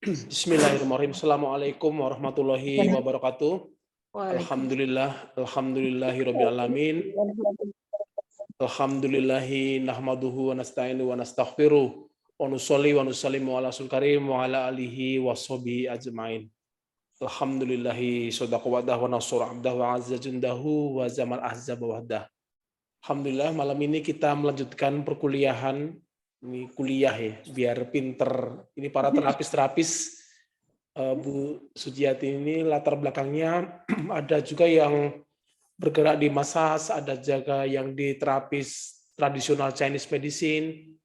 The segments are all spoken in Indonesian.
Bismillahirrahmanirrahim. Assalamualaikum warahmatullahi wabarakatuh. Alhamdulillah, alhamdulillahirabbil alamin. Alhamdulillahi nahmaduhu wa nasta'inu wa nastaghfiruh wa nusolli wa nusallimu ala rasul karim wa ala alihi washabihi ajmain. Alhamdulillahi sadaqa wa'dah wa nasara 'abdah wa 'azza jundahu wa zamal ahzab wahdah. Alhamdulillah malam ini kita melanjutkan perkuliahan. Ini kuliah ya, biar pinter. Ini para terapis-terapis Bu Sujiati ini latar belakangnya ada juga yang bergerak di massage, ada juga yang di terapis tradisional Chinese medicine,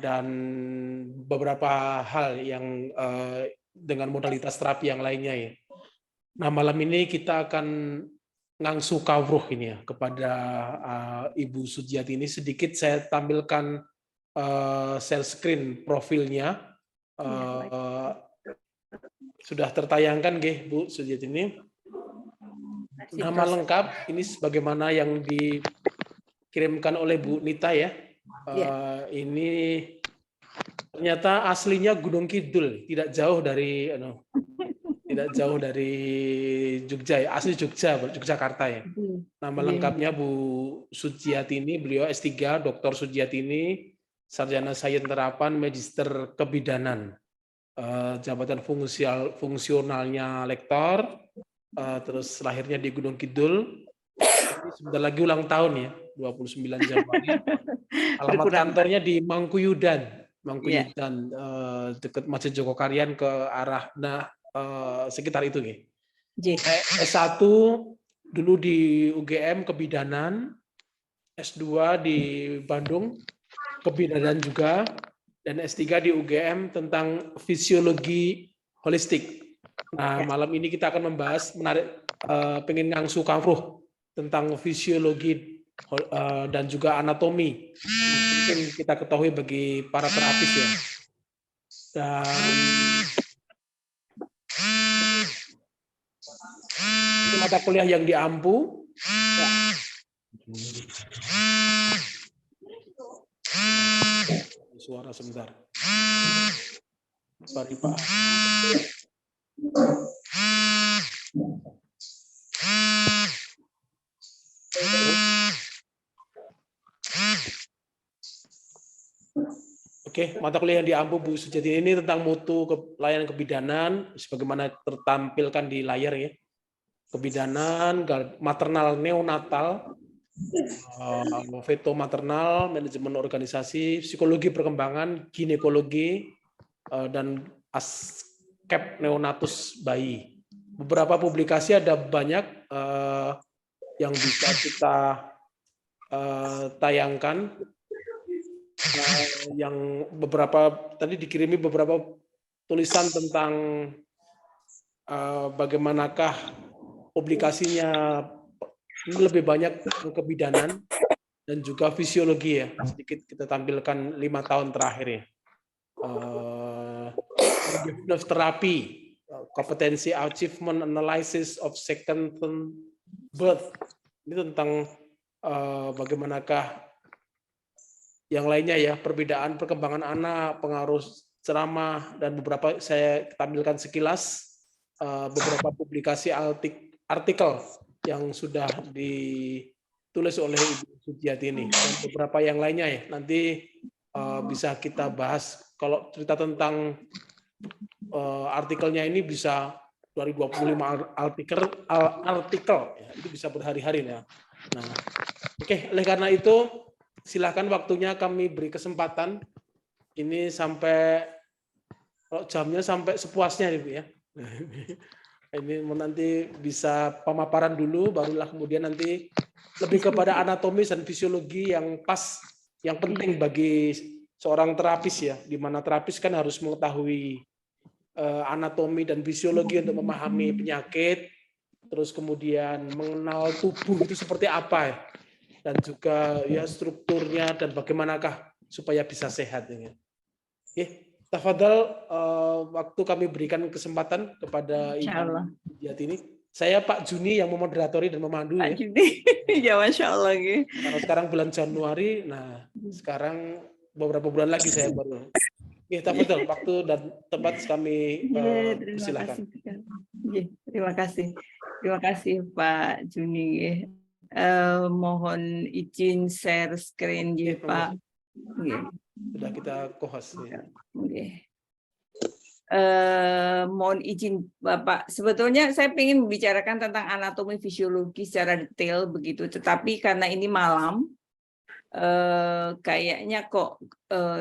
dan beberapa hal yang dengan modalitas terapi yang lainnya ya. Nah malam ini kita akan ngangsu kawruh ini ya kepada Ibu Sujiati ini. Sedikit saya tampilkan share screen profilnya. Sudah tertayangkan nggih Bu Sujiati ini. Nama lengkap ini sebagaimana yang dikirimkan oleh Bu Nita ya. Ini ternyata aslinya Gunung Kidul, tidak jauh dari Jogja ya, asli Yogyakarta ya. Nama lengkapnya Bu Sujiati ini, beliau S3 Dr. Sujiati ini, sarjana sains terapan, magister kebidanan. Jabatan fungsionalnya lektor, terus lahirnya di Gunung Kidul. Sebentar lagi ulang tahun ya, 29 Januari. Alamat kantornya di Mangkuyudan, dekat Masjid Jogokarian ke arah sekitar itu nih. S1 dulu di UGM kebidanan, S2 di Bandung kebidanan juga, dan S3 di UGM tentang fisiologi holistik. Nah, malam ini kita akan membahas pengen ngangsu kawruh tentang fisiologi dan juga anatomi. Mungkin kita ketahui bagi para terapis ya. Dan ini mata kuliah yang diampu. Suara sebentar. Mari Pak. Oke, mata kuliah yang diampu Bu Sujiati ini tentang mutu layanan kebidanan, sebagaimana tertampilkan di layar ya. Kebidanan, maternal neonatal, feto maternal, manajemen organisasi, psikologi perkembangan, ginekologi, dan askep neonatus bayi. Beberapa publikasi ada banyak yang bisa kita tayangkan. Yang beberapa tadi dikirimi beberapa tulisan tentang bagaimanakah publikasinya ini lebih banyak kebidanan dan juga fisiologi ya. Sedikit kita tampilkan 5 tahun terakhir ya. Terapi, kompetensi achievement analysis of second birth. Ini tentang bagaimanakah yang lainnya ya, perbedaan perkembangan anak, pengaruh ceramah, dan beberapa saya tampilkan sekilas beberapa publikasi artikel yang sudah ditulis oleh Ibu Sujiati ini, dan beberapa yang lainnya ya. Nanti bisa kita bahas. Kalau cerita tentang artikelnya ini bisa 2025 artikel ya, itu bisa berhari-hari ya. Nah, oke, oleh karena itu silakan waktunya kami beri kesempatan. Ini sampai kalau jamnya sampai sepuasnya nih Bu ya. Ini nanti bisa pemaparan dulu, barulah kemudian nanti lebih kepada anatomis dan fisiologi yang pas, yang penting bagi seorang terapis ya. Di mana terapis kan harus mengetahui anatomi dan fisiologi untuk memahami penyakit, terus kemudian mengenal tubuh itu seperti apa ya. Dan juga ya strukturnya dan bagaimanakah supaya bisa sehat ini. Oke, tafadhal, waktu kami berikan kesempatan kepada Ibu Sujiati ini. Saya Pak Juni yang memoderatori dan memandu ya. Pak Juni, ya Masya Allah. Karena sekarang bulan Januari, nah sekarang beberapa bulan lagi saya baru. Ya, betul. Waktu dan tempat kami persilahkan. Terima kasih Pak Juni. Mohon izin share screen ya Pak. Sudah kita co-host. Mohon izin Bapak, sebetulnya saya ingin membicarakan tentang anatomi fisiologi secara detail begitu, tetapi karena ini malam, kayaknya kok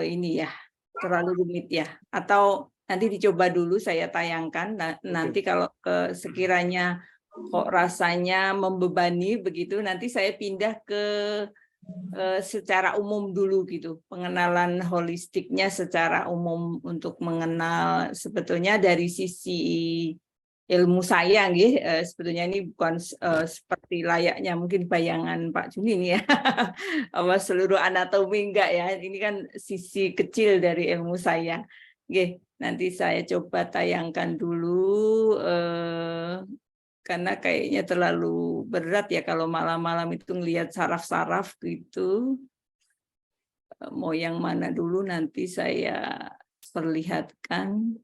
ini ya terlalu rumit ya. Atau nanti dicoba dulu saya tayangkan. Nanti kalau sekiranya kok rasanya membebani begitu, nanti saya pindah ke secara umum dulu gitu, pengenalan holistiknya secara umum untuk mengenal sebetulnya dari sisi ilmu saya, sebetulnya ini bukan seperti layaknya mungkin bayangan Pak Juni ini ya, apa seluruh anatomi enggak ya, ini kan sisi kecil dari ilmu saya. Nanti saya coba tayangkan dulu. Karena kayaknya terlalu berat ya kalau malam-malam itu ngelihat saraf-saraf gitu. Mau yang mana dulu nanti saya perlihatkan.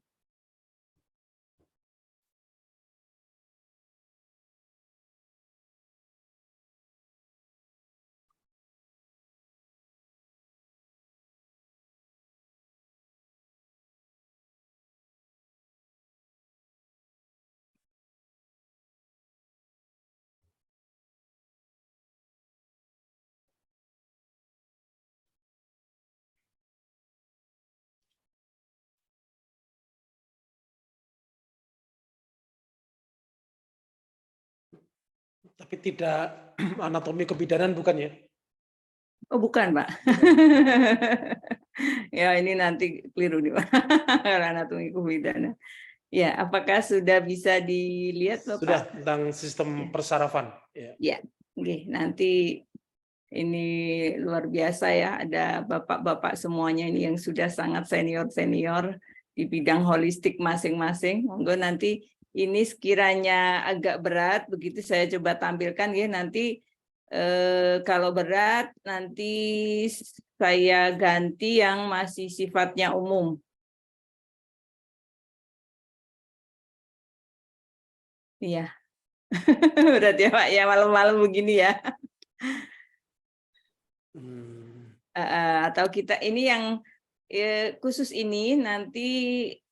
Tapi tidak anatomi kebidanan bukan ya? Oh bukan Pak. Ya ini nanti keliru nih Pak. Anatomi kebidanan. Ya, apakah sudah bisa dilihat Bapak? Sudah, tentang sistem persarafan. Ya, nanti ini luar biasa ya, ada bapak-bapak semuanya ini yang sudah sangat senior-senior di bidang holistik masing-masing. Monggo nanti ini sekiranya agak berat, begitu saya coba tampilkan ya, nanti kalau berat nanti saya ganti yang masih sifatnya umum. Iya. Berat ya Pak, ya malam-malam begini ya. Atau kita ini yang khusus ini nanti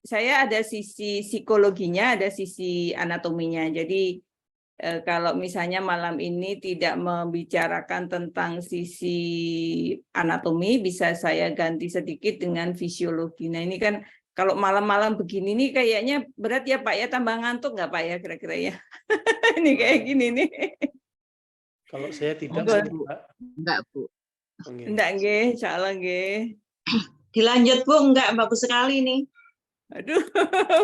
saya ada sisi psikologinya, ada sisi anatominya. Jadi kalau misalnya malam ini tidak membicarakan tentang sisi anatomi, bisa saya ganti sedikit dengan fisiologi. Nah ini kan kalau malam-malam begini nih kayaknya berat ya Pak ya, tambah ngantuk nggak Pak ya kira-kira ya? Ini kayak gini nih. Kalau saya tidak, enggak Bu. Enggak insya Allah Dilanjut Bu, enggak bagus sekali nih. Aduh,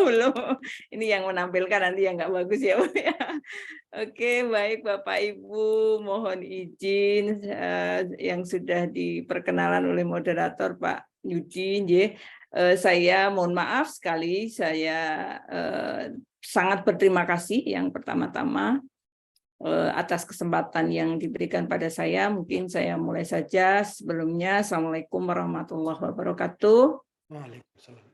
belum. Ini yang menampilkan nanti yang nggak bagus ya, Bu ya. Oke, baik Bapak Ibu, mohon izin yang sudah diperkenalan oleh moderator Pak Yudi. Saya mohon maaf sekali, saya sangat berterima kasih yang pertama-tama atas kesempatan yang diberikan pada saya. Mungkin saya mulai saja sebelumnya. Assalamualaikum warahmatullahi wabarakatuh. Waalaikumsalam.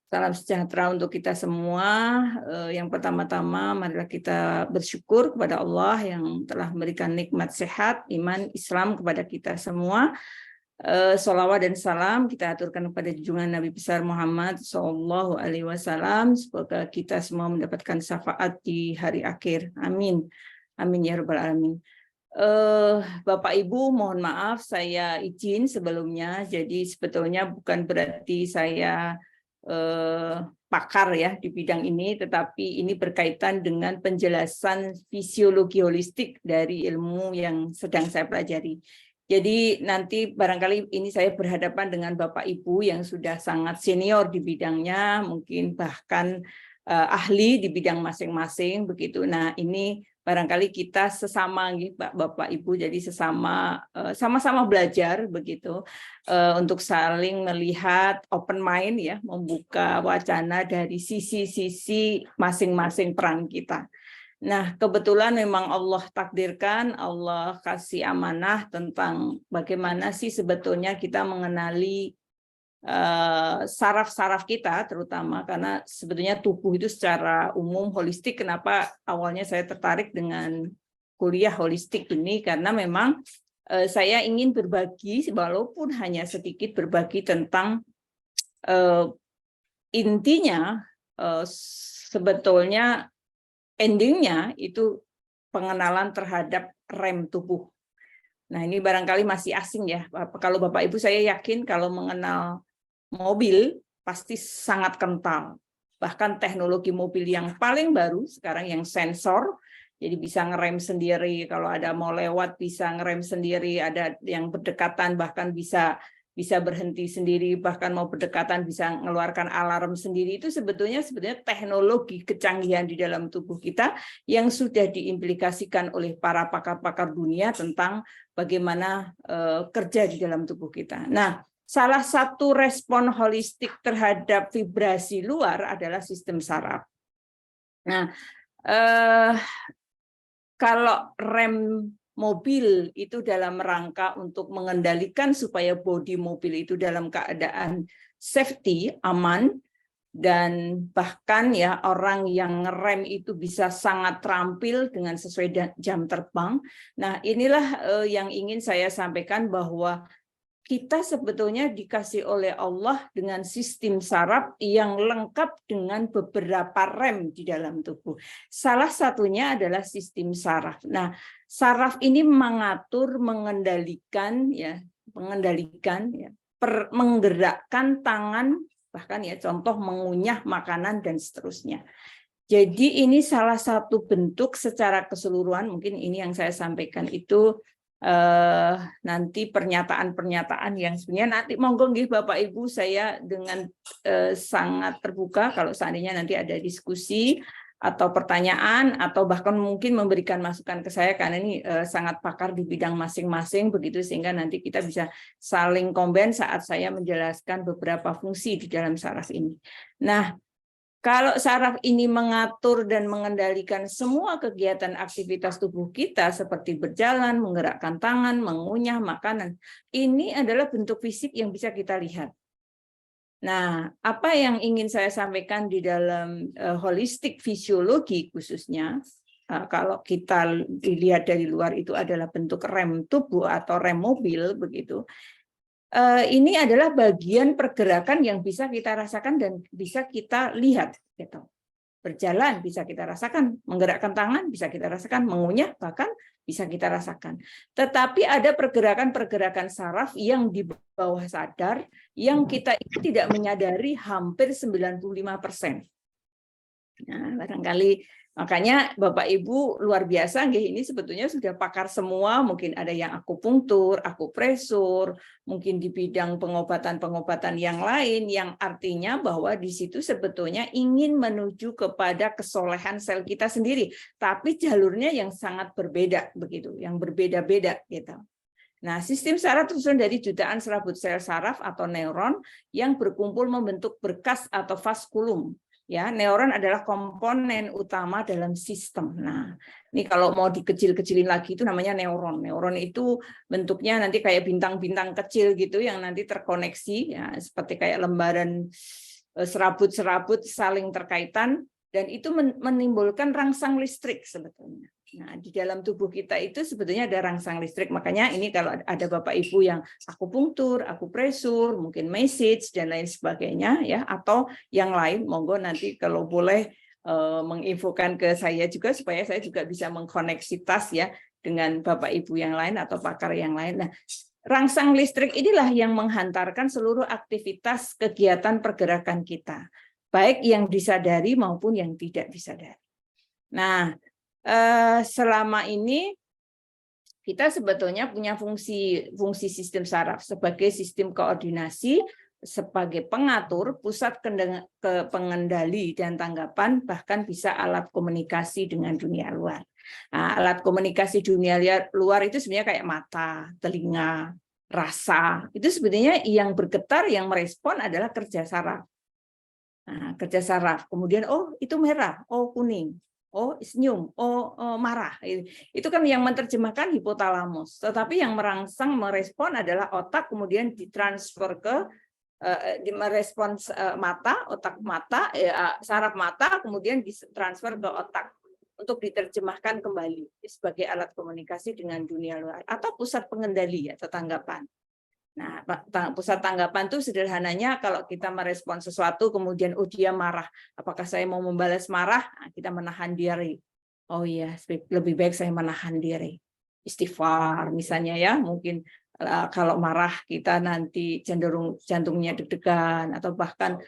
Salam sejahtera untuk kita semua. Yang pertama-tama, marilah kita bersyukur kepada Allah yang telah memberikan nikmat sehat, iman, Islam kepada kita semua. Sholawat dan salam kita aturkan kepada junjungan Nabi besar Muhammad SAW. Semoga kita semua mendapatkan syafaat di hari akhir. Amin. Amin ya rabbal alamin. Bapak Ibu, mohon maaf saya izin sebelumnya. Jadi sebetulnya bukan berarti saya pakar ya di bidang ini, tetapi ini berkaitan dengan penjelasan fisiologi holistik dari ilmu yang sedang saya pelajari. Jadi nanti barangkali ini saya berhadapan dengan Bapak Ibu yang sudah sangat senior di bidangnya, mungkin bahkan ahli di bidang masing-masing begitu. Nah ini barangkali kita sesama Bapak Ibu, jadi sama-sama belajar begitu untuk saling melihat open mind ya, membuka wacana dari sisi-sisi masing-masing peran kita. Nah, kebetulan memang Allah takdirkan, Allah kasih amanah tentang bagaimana sih sebetulnya kita mengenali saraf-saraf kita, terutama karena sebetulnya tubuh itu secara umum holistik. Kenapa awalnya saya tertarik dengan kuliah holistik ini, karena memang saya ingin berbagi, walaupun hanya sedikit berbagi tentang intinya sebetulnya endingnya itu pengenalan terhadap rem tubuh. Nah, ini barangkali masih asing ya. Kalau Bapak Ibu saya yakin kalau mengenal mobil pasti sangat kental. Bahkan teknologi mobil yang paling baru sekarang yang sensor, jadi bisa ngerem sendiri, kalau ada mau lewat bisa ngerem sendiri, ada yang berdekatan bahkan bisa berhenti sendiri, bahkan mau berdekatan bisa mengeluarkan alarm sendiri. Itu sebetulnya teknologi kecanggihan di dalam tubuh kita yang sudah diimplikasikan oleh para pakar-pakar dunia tentang bagaimana kerja di dalam tubuh kita. Nah, salah satu respon holistik terhadap vibrasi luar adalah sistem saraf. Nah, kalau rem mobil itu dalam rangka untuk mengendalikan supaya bodi mobil itu dalam keadaan safety, aman, dan bahkan ya orang yang ngerem itu bisa sangat terampil dengan sesuai jam terbang. Nah, inilah yang ingin saya sampaikan, bahwa kita sebetulnya dikasih oleh Allah dengan sistem saraf yang lengkap dengan beberapa rem di dalam tubuh. Salah satunya adalah sistem saraf. Nah, saraf ini mengatur, mengendalikan, menggerakkan tangan, bahkan ya contoh mengunyah makanan dan seterusnya. Jadi ini salah satu bentuk secara keseluruhan, mungkin ini yang saya sampaikan itu nanti pernyataan-pernyataan yang sebenarnya nanti monggo nggih Bapak Ibu, saya dengan sangat terbuka kalau seandainya nanti ada diskusi atau pertanyaan atau bahkan mungkin memberikan masukan ke saya, karena ini sangat pakar di bidang masing-masing begitu, sehingga nanti kita bisa saling combine saat saya menjelaskan beberapa fungsi di dalam saraf ini. Nah, kalau saraf ini mengatur dan mengendalikan semua kegiatan aktivitas tubuh kita seperti berjalan, menggerakkan tangan, mengunyah makanan, ini adalah bentuk fisik yang bisa kita lihat. Nah, apa yang ingin saya sampaikan di dalam holistik fisiologi khususnya, kalau kita dilihat dari luar itu adalah bentuk rem tubuh atau rem mobil begitu. Ini adalah bagian pergerakan yang bisa kita rasakan dan bisa kita lihat. Gitu. Berjalan bisa kita rasakan, menggerakkan tangan bisa kita rasakan, mengunyah bahkan bisa kita rasakan. Tetapi ada pergerakan-pergerakan saraf yang di bawah sadar yang kita tidak menyadari hampir 95%. Nah, barangkali makanya Bapak Ibu luar biasa, ini sebetulnya sudah pakar semua, mungkin ada yang akupunktur, akupresur, mungkin di bidang pengobatan-pengobatan yang lain, yang artinya bahwa di situ sebetulnya ingin menuju kepada kesolehan sel kita sendiri, tapi jalurnya yang sangat berbeda begitu, yang berbeda-beda gitu. Nah, sistem saraf tersusun dari jutaan serabut sel saraf atau neuron yang berkumpul membentuk berkas atau vaskulum. Ya, neuron adalah komponen utama dalam sistem. Nah, ini kalau mau dikecil-kecilin lagi itu namanya neuron. Neuron itu bentuknya nanti kayak bintang-bintang kecil gitu yang nanti terkoneksi, ya, seperti kayak lembaran serabut-serabut saling terkaitan, dan itu menimbulkan rangsang listrik sebetulnya. Nah, di dalam tubuh kita itu sebetulnya ada rangsang listrik. Makanya ini kalau ada Bapak Ibu yang akupunktur, akupresur, mungkin massage dan lain sebagainya, ya, atau yang lain, monggo nanti kalau boleh menginfokan ke saya juga supaya saya juga bisa mengkoneksitas ya dengan Bapak Ibu yang lain atau pakar yang lain. Nah, rangsang listrik inilah yang menghantarkan seluruh aktivitas kegiatan pergerakan kita, baik yang disadari maupun yang tidak disadari. Nah, selama ini kita sebetulnya punya fungsi sistem saraf sebagai sistem koordinasi, sebagai pengatur, pusat pengendali dan tanggapan, bahkan bisa alat komunikasi dengan dunia luar. Nah, alat komunikasi dunia luar itu sebenarnya kayak mata, telinga, rasa. Itu sebenarnya yang bergetar, yang merespon adalah kerja saraf. Nah, kerja saraf. Kemudian, oh itu merah, oh kuning. oh senyum, oh marah. Itu kan yang menerjemahkan hipotalamus. Tetapi yang merangsang merespon adalah otak, kemudian ditransfer ke merespons mata, otak mata, saraf mata, kemudian ditransfer ke otak untuk diterjemahkan kembali sebagai alat komunikasi dengan dunia luar atau pusat pengendali atau tanggapan. Nah, pusat tanggapan itu sederhananya kalau kita merespon sesuatu kemudian dia marah, apakah saya mau membalas marah? Nah, kita menahan diri. Oh iya, lebih baik saya menahan diri. Istighfar misalnya ya, mungkin kalau marah kita nanti cenderung jantungnya deg-degan atau bahkan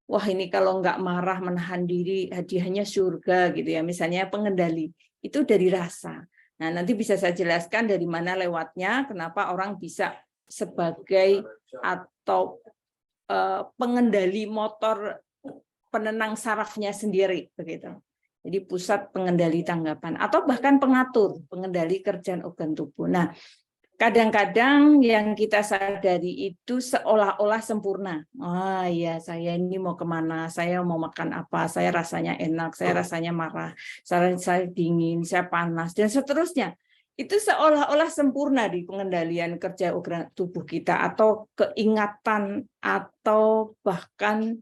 wah ini kalau nggak marah menahan diri hadiahnya surga gitu ya, misalnya pengendali itu dari rasa. Nah, nanti bisa saya jelaskan dari mana lewatnya, kenapa orang bisa sebagai atau pengendali motor penenang sarafnya sendiri begitu. Jadi pusat pengendali tanggapan atau bahkan pengatur, pengendali kerjaan organ tubuh. Nah, kadang-kadang yang kita sadari itu seolah-olah sempurna. Oh iya, saya ini mau kemana, saya mau makan apa, saya rasanya enak, saya rasanya marah, saya dingin, saya panas, dan seterusnya. Itu seolah-olah sempurna di pengendalian kerja organ tubuh kita, atau keingatan, atau bahkan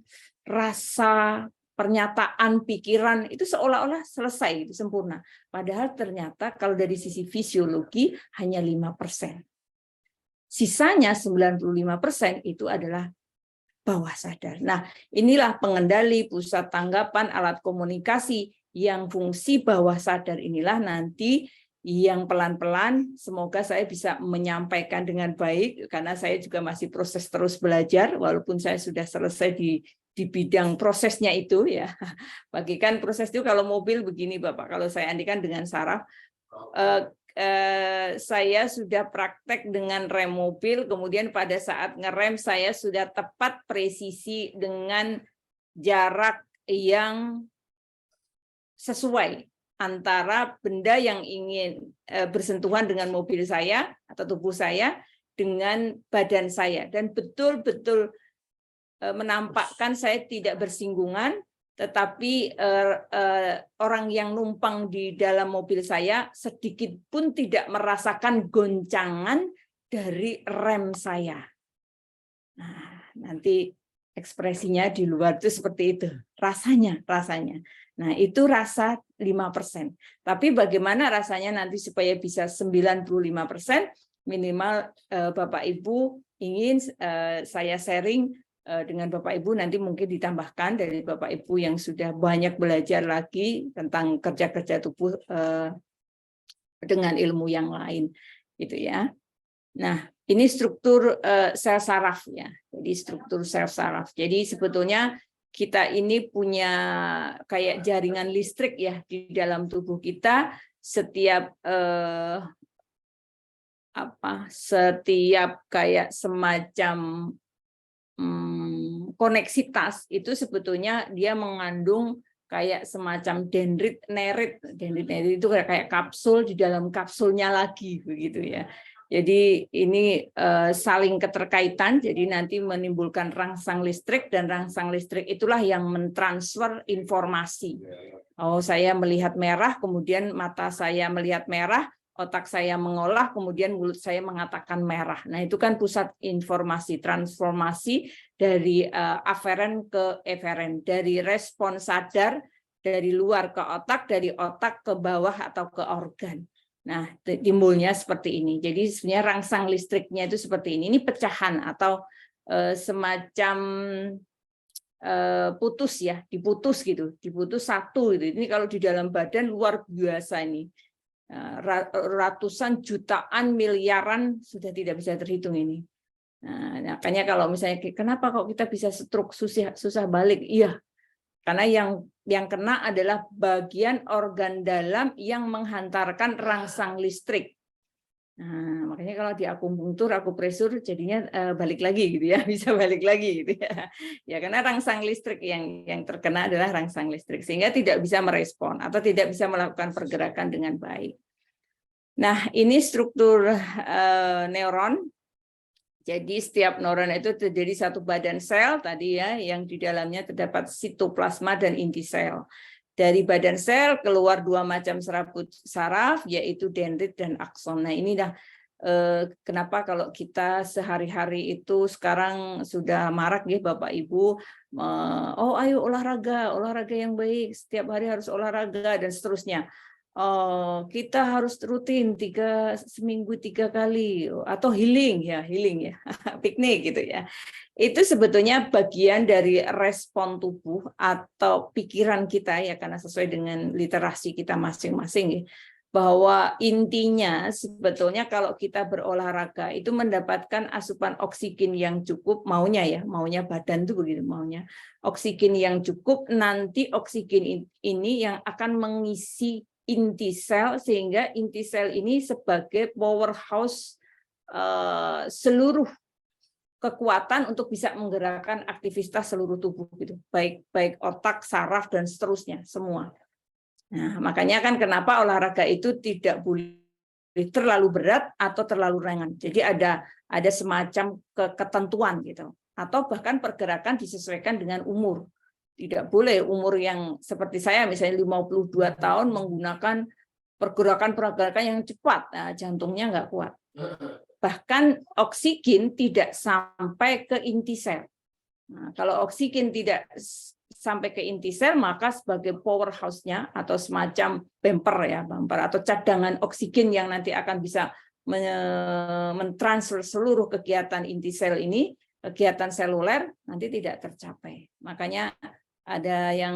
rasa, pernyataan, pikiran, itu seolah-olah selesai, itu sempurna. Padahal ternyata kalau dari sisi fisiologi hanya 5%. Sisanya 95% itu adalah bawah sadar. Nah, inilah pengendali, pusat tanggapan, alat komunikasi yang fungsi bawah sadar inilah nanti yang pelan-pelan semoga saya bisa menyampaikan dengan baik karena saya juga masih proses terus belajar walaupun saya sudah selesai di bidang prosesnya itu ya. Bagikan proses itu kalau mobil begini Bapak, kalau saya andikan dengan saraf, saya sudah praktek dengan rem mobil, kemudian pada saat ngerem saya sudah tepat presisi dengan jarak yang sesuai antara benda yang ingin bersentuhan dengan mobil saya atau tubuh saya dengan badan saya, dan betul-betul menampakkan saya tidak bersinggungan, tetapi orang yang numpang di dalam mobil saya sedikit pun tidak merasakan goncangan dari rem saya. Nah, nanti ekspresinya di luar itu seperti itu, rasanya. Nah, itu rasa 5%. Tapi bagaimana rasanya nanti supaya bisa 95%, minimal Bapak Ibu ingin saya sharing dengan Bapak Ibu, nanti mungkin ditambahkan dari Bapak Ibu yang sudah banyak belajar lagi tentang kerja-kerja tubuh dengan ilmu yang lain, gitu ya. Nah, ini struktur sel saraf ya. Jadi struktur sel saraf. Jadi sebetulnya kita ini punya kayak jaringan listrik ya di dalam tubuh kita. Setiap setiap kayak semacam koneksitas itu sebetulnya dia mengandung kayak semacam dendrit nerit. Dendrit nerit itu kayak kapsul di dalam kapsulnya lagi begitu ya. Jadi ini saling keterkaitan, jadi nanti menimbulkan rangsang listrik, dan rangsang listrik itulah yang mentransfer informasi. Oh, saya melihat merah, kemudian mata saya melihat merah, otak saya mengolah, kemudian mulut saya mengatakan merah. Nah, itu kan pusat informasi, transformasi dari aferen ke eferen, dari respon sadar dari luar ke otak, dari otak ke bawah atau ke organ. Nah, timbulnya seperti ini. Jadi sebenarnya rangsang listriknya itu seperti ini. Ini pecahan atau semacam putus ya, diputus gitu, diputus satu gitu. Ini kalau di dalam badan luar biasa ini. Ratusan jutaan miliaran sudah tidak bisa terhitung ini. Nah, makanya kalau misalnya kenapa kok kita bisa stroke susah balik? Iya. Karena yang kena adalah bagian organ dalam yang menghantarkan rangsang listrik. Nah, makanya kalau di akupunktur, akupresur jadinya balik lagi gitu ya, bisa balik lagi gitu ya. Ya karena rangsang listrik yang terkena adalah rangsang listrik sehingga tidak bisa merespon atau tidak bisa melakukan pergerakan dengan baik. Nah, ini struktur neuron. Jadi setiap neuron itu terjadi satu badan sel tadi ya, yang di dalamnya terdapat sitoplasma dan inti sel. Dari badan sel keluar dua macam serabut saraf, yaitu dendrit dan akson. Nah ini dah kenapa kalau kita sehari-hari itu sekarang sudah marak ya Bapak Ibu, oh ayo olahraga yang baik, setiap hari harus olahraga dan seterusnya. Kita harus rutin seminggu 3 kali atau healing ya piknik gitu ya. Itu sebetulnya bagian dari respon tubuh atau pikiran kita ya, karena sesuai dengan literasi kita masing-masing ya, bahwa intinya sebetulnya kalau kita berolahraga itu mendapatkan asupan oksigen yang cukup, maunya badan tuh begitu maunya oksigen yang cukup, nanti oksigen ini yang akan mengisi inti sel, sehingga inti sel ini sebagai powerhouse seluruh kekuatan untuk bisa menggerakkan aktivitas seluruh tubuh gitu, baik otak, saraf dan seterusnya semua. Nah, makanya kan kenapa olahraga itu tidak boleh terlalu berat atau terlalu ringan. Jadi ada semacam ketentuan gitu. Atau bahkan pergerakan disesuaikan dengan umur. Tidak boleh umur yang seperti saya misalnya 52 tahun menggunakan pergerakan yang cepat, nah, jantungnya nggak kuat. Bahkan oksigen tidak sampai ke inti sel. Nah, kalau oksigen tidak sampai ke inti sel, maka sebagai powerhouse-nya atau semacam bumper atau cadangan oksigen yang nanti akan bisa mentransfer seluruh kegiatan inti sel ini, kegiatan seluler nanti tidak tercapai. Makanya ada yang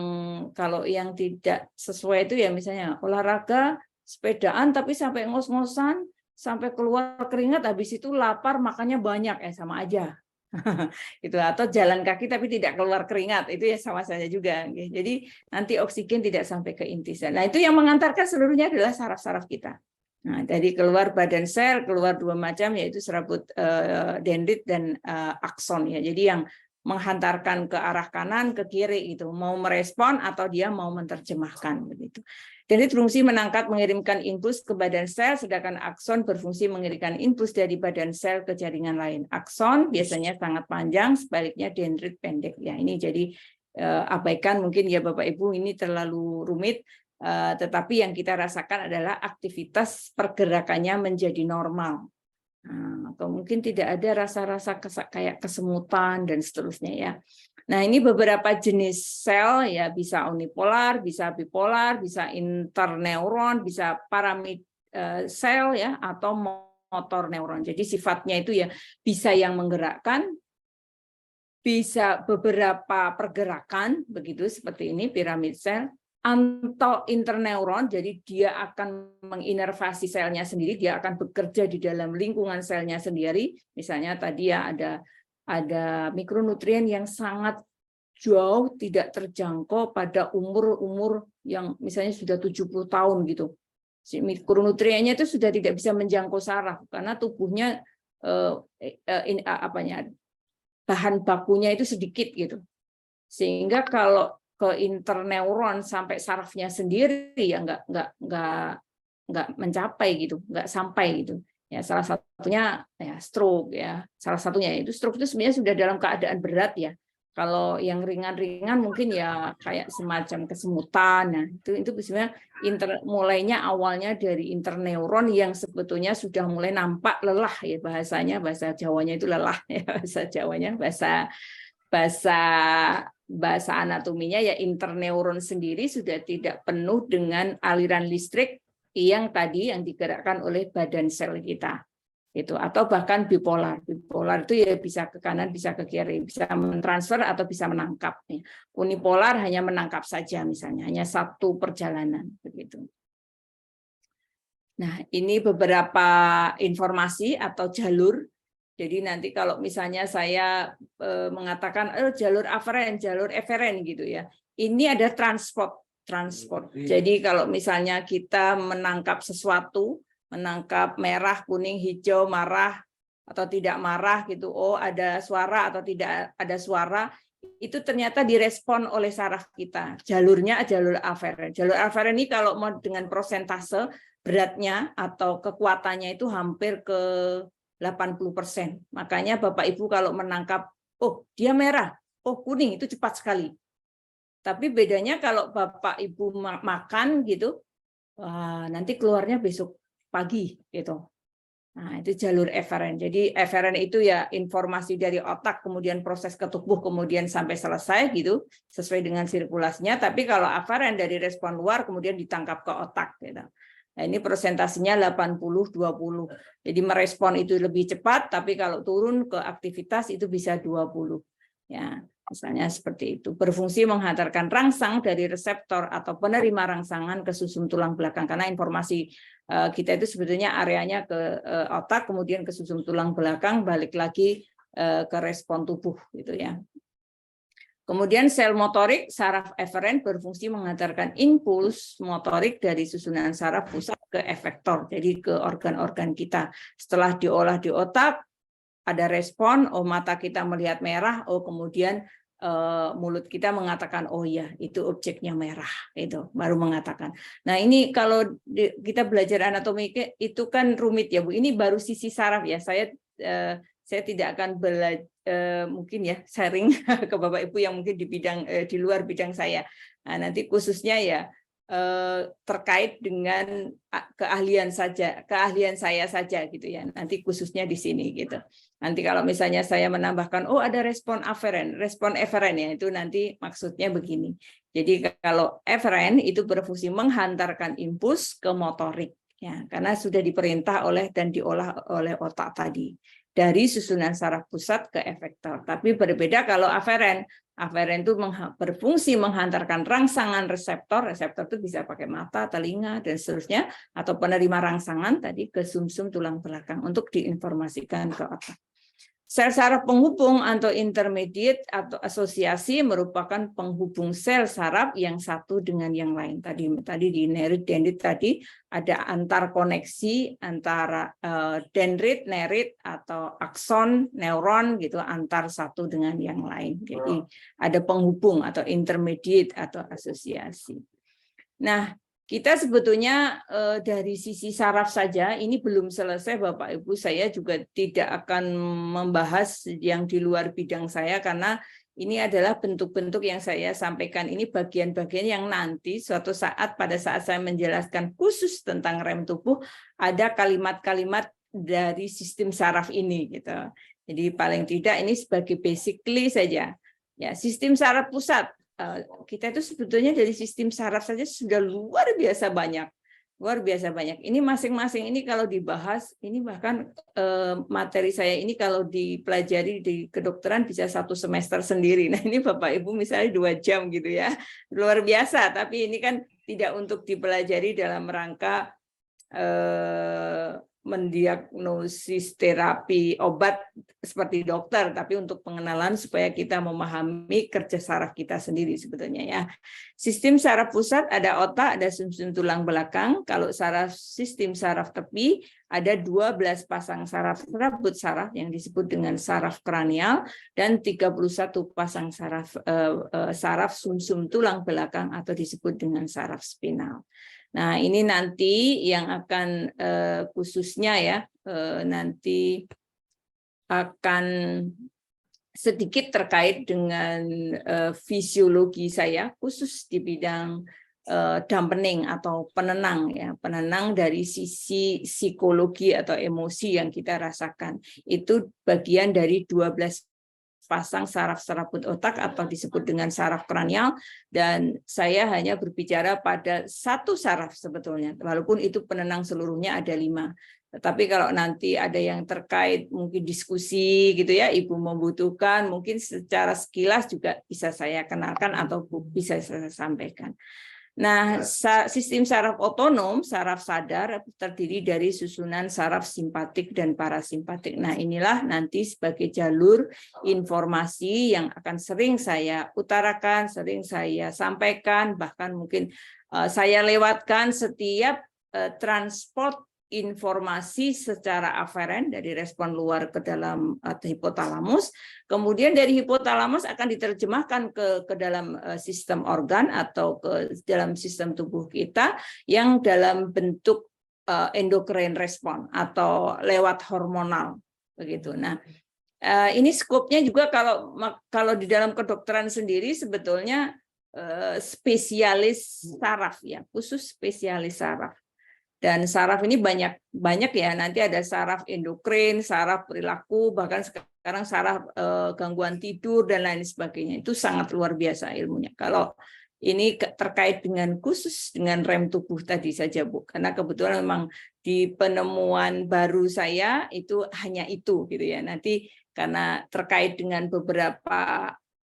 kalau yang tidak sesuai itu ya misalnya olahraga, sepedaan tapi sampai ngos-ngosan, sampai keluar keringat, habis itu lapar makannya banyak sama aja. Itu atau jalan kaki tapi tidak keluar keringat, itu ya sama saja juga. Jadi nanti oksigen tidak sampai ke inti sel. Nah, itu yang mengantarkan seluruhnya adalah saraf-saraf kita. Nah, dari keluar badan sel keluar dua macam, yaitu serabut dendrit dan akson ya. Jadi yang menghantarkan ke arah kanan, ke kiri itu, mau merespon atau dia mau menerjemahkan begitu. Dendrit berfungsi menangkap mengirimkan impuls ke badan sel, sedangkan akson berfungsi mengirimkan impuls dari badan sel ke jaringan lain. Akson biasanya sangat panjang, sebaliknya dendrit pendek. Ya, ini jadi abaikan mungkin ya Bapak Ibu, ini terlalu rumit, tetapi yang kita rasakan adalah aktivitas pergerakannya menjadi normal. Atau mungkin tidak ada rasa-rasa kayak kesemutan dan seterusnya ya. Nah, ini beberapa jenis sel ya, bisa unipolar, bisa bipolar, bisa interneuron, bisa paramid sel ya, atau motor neuron. Jadi sifatnya itu ya bisa yang menggerakkan, bisa beberapa pergerakan begitu seperti ini piramid sel, atau interneuron, jadi dia akan menginervasi selnya sendiri, dia akan bekerja di dalam lingkungan selnya sendiri. Misalnya tadi ya ada mikronutrien yang sangat jauh tidak terjangkau pada umur yang misalnya sudah 70 tahun gitu. Si mikronutriennya itu sudah tidak bisa menjangkau saraf karena tubuhnya bahan bakunya itu sedikit gitu. Sehingga kalau ke interneuron sampai sarafnya sendiri ya nggak mencapai gitu, nggak sampai gitu. Ya salah satunya ya stroke ya. Salah satunya itu stroke itu sebenarnya sudah dalam keadaan berat ya. Kalau yang ringan-ringan mungkin ya kayak semacam kesemutan. Nah, itu sebenarnya mulainya awalnya dari interneuron yang sebetulnya sudah mulai nampak lelah ya, bahasanya, bahasa Jawanya itu lelah ya, bahasa Jawanya, bahasa anatominya ya interneuron sendiri sudah tidak penuh dengan aliran listrik yang tadi yang digerakkan oleh badan sel kita. Itu atau bahkan bipolar. Bipolar itu ya bisa ke kanan, bisa ke kiri, bisa mentransfer atau bisa menangkap. Unipolar hanya menangkap saja misalnya, hanya satu perjalanan begitu. Nah, ini beberapa informasi atau jalur. Jadi nanti kalau misalnya saya mengatakan jalur aferen, jalur eferen gitu ya. Ini ada transport. Jadi kalau misalnya kita menangkap sesuatu, menangkap merah, kuning, hijau, marah atau tidak marah gitu. Oh, ada suara atau tidak ada suara. Itu ternyata direspon oleh saraf kita. Jalurnya jalur aferen. Jalur aferen ini kalau mau dengan prosentase beratnya atau kekuatannya itu hampir ke 80%. Makanya Bapak Ibu kalau menangkap, oh dia merah, oh kuning, itu cepat sekali. Tapi bedanya kalau Bapak Ibu makan gitu, nanti keluarnya besok pagi gitu. Nah, itu jalur eferen. Jadi eferen itu ya informasi dari otak, kemudian proses ke tubuh, kemudian sampai selesai gitu, sesuai dengan sirkulasinya. Tapi kalau aferen dari respon luar, kemudian ditangkap ke otak. Gitu. Nah, ini presentasinya 80-20. Jadi merespon itu lebih cepat, tapi kalau turun ke aktivitas itu bisa 20. Ya, misalnya seperti itu. Berfungsi menghantarkan rangsang dari reseptor atau penerima rangsangan ke susum tulang belakang. Karena informasi kita itu sebetulnya areanya ke otak, kemudian ke susum tulang belakang, balik lagi ke respon tubuh gitu ya. Kemudian sel motorik saraf eferen berfungsi mengantarkan impuls motorik dari susunan saraf pusat ke efektor, jadi ke organ-organ kita. Setelah diolah di otak, ada respon, oh mata kita melihat merah, oh kemudian mulut kita mengatakan oh ya itu objeknya merah, itu baru mengatakan. Nah ini kalau kita belajar anatomi itu kan rumit ya Bu. Ini baru sisi saraf ya. Saya tidak akan mungkin ya sharing ke Bapak Ibu yang mungkin di bidang di luar bidang saya. Nah, nanti khususnya ya terkait dengan keahlian saya saja gitu ya. Nanti khususnya di sini gitu. Nanti kalau misalnya saya menambahkan, oh ada respon eferen ya, itu nanti maksudnya begini. Jadi kalau eferen itu berfungsi menghantarkan impuls ke motorik, ya, karena sudah diperintah oleh dan diolah oleh otak tadi dari susunan saraf pusat ke efektor. Tapi berbeda kalau aferen. Aferen itu berfungsi menghantarkan rangsangan reseptor itu bisa pakai mata, telinga, dan seterusnya, atau penerima rangsangan tadi ke sumsum tulang belakang untuk diinformasikan ke otak. Sel saraf penghubung atau intermediate atau asosiasi merupakan penghubung sel saraf yang satu dengan yang lain. Tadi di dendrit tadi ada antar koneksi antara dendrit, nerit atau akson, neuron gitu antar satu dengan yang lain. Jadi ada penghubung atau intermediate atau asosiasi. Nah, kita sebetulnya dari sisi saraf saja, ini belum selesai Bapak Ibu, saya juga tidak akan membahas yang di luar bidang saya, karena ini adalah bentuk-bentuk yang saya sampaikan, ini bagian-bagian yang nanti suatu saat pada saat saya menjelaskan khusus tentang rem tubuh, ada kalimat-kalimat dari sistem saraf ini. Gitu. Jadi paling tidak ini sebagai basically saja. Ya, sistem saraf pusat. Kita itu sebetulnya dari sistem saraf saja sudah luar biasa banyak. Ini masing-masing ini kalau dibahas, ini bahkan materi saya ini kalau dipelajari di kedokteran bisa 1 semester sendiri. Nah ini Bapak Ibu misalnya 2 jam gitu ya, luar biasa. Tapi ini kan tidak untuk dipelajari dalam rangka mendiagnosis terapi obat seperti dokter, tapi untuk pengenalan supaya kita memahami kerja saraf kita sendiri sebetulnya ya. Sistem saraf pusat ada otak, ada sumsum tulang belakang. Kalau sistem saraf tepi ada 12 pasang saraf serabut saraf yang disebut dengan saraf kranial dan 31 pasang saraf sumsum tulang belakang atau disebut dengan saraf spinal. Nah, ini nanti yang akan khususnya ya, nanti akan sedikit terkait dengan fisiologi saya, khusus di bidang dampening atau penenang ya, penenang dari sisi psikologi atau emosi yang kita rasakan. Itu bagian dari 12 pasang saraf serabut otak atau disebut dengan saraf kranial, dan saya hanya berbicara pada 1 saraf sebetulnya, walaupun itu penenang seluruhnya ada 5. Tetapi kalau nanti ada yang terkait mungkin diskusi gitu ya, Ibu membutuhkan, mungkin secara sekilas juga bisa saya kenalkan atau bisa saya sampaikan. Nah, sistem saraf otonom, saraf sadar terdiri dari susunan saraf simpatik dan parasimpatik. Nah, inilah nanti sebagai jalur informasi yang akan sering saya utarakan, sering saya sampaikan, bahkan mungkin saya lewatkan setiap transport informasi secara aferen dari respon luar ke dalam hipotalamus, kemudian dari hipotalamus akan diterjemahkan ke dalam sistem organ atau ke dalam sistem tubuh kita yang dalam bentuk endocrine respon atau lewat hormonal. begitu. Nah, ini skopnya juga kalau di dalam kedokteran sendiri sebetulnya spesialis saraf ya, khusus spesialis saraf. Dan saraf ini banyak ya, nanti ada saraf endokrin, saraf perilaku, bahkan sekarang saraf gangguan tidur dan lain sebagainya. Itu sangat luar biasa ilmunya. Kalau ini terkait dengan khusus dengan rem tubuh tadi saja, Bu. Karena kebetulan memang di penemuan baru saya itu hanya itu gitu ya. Nanti karena terkait dengan beberapa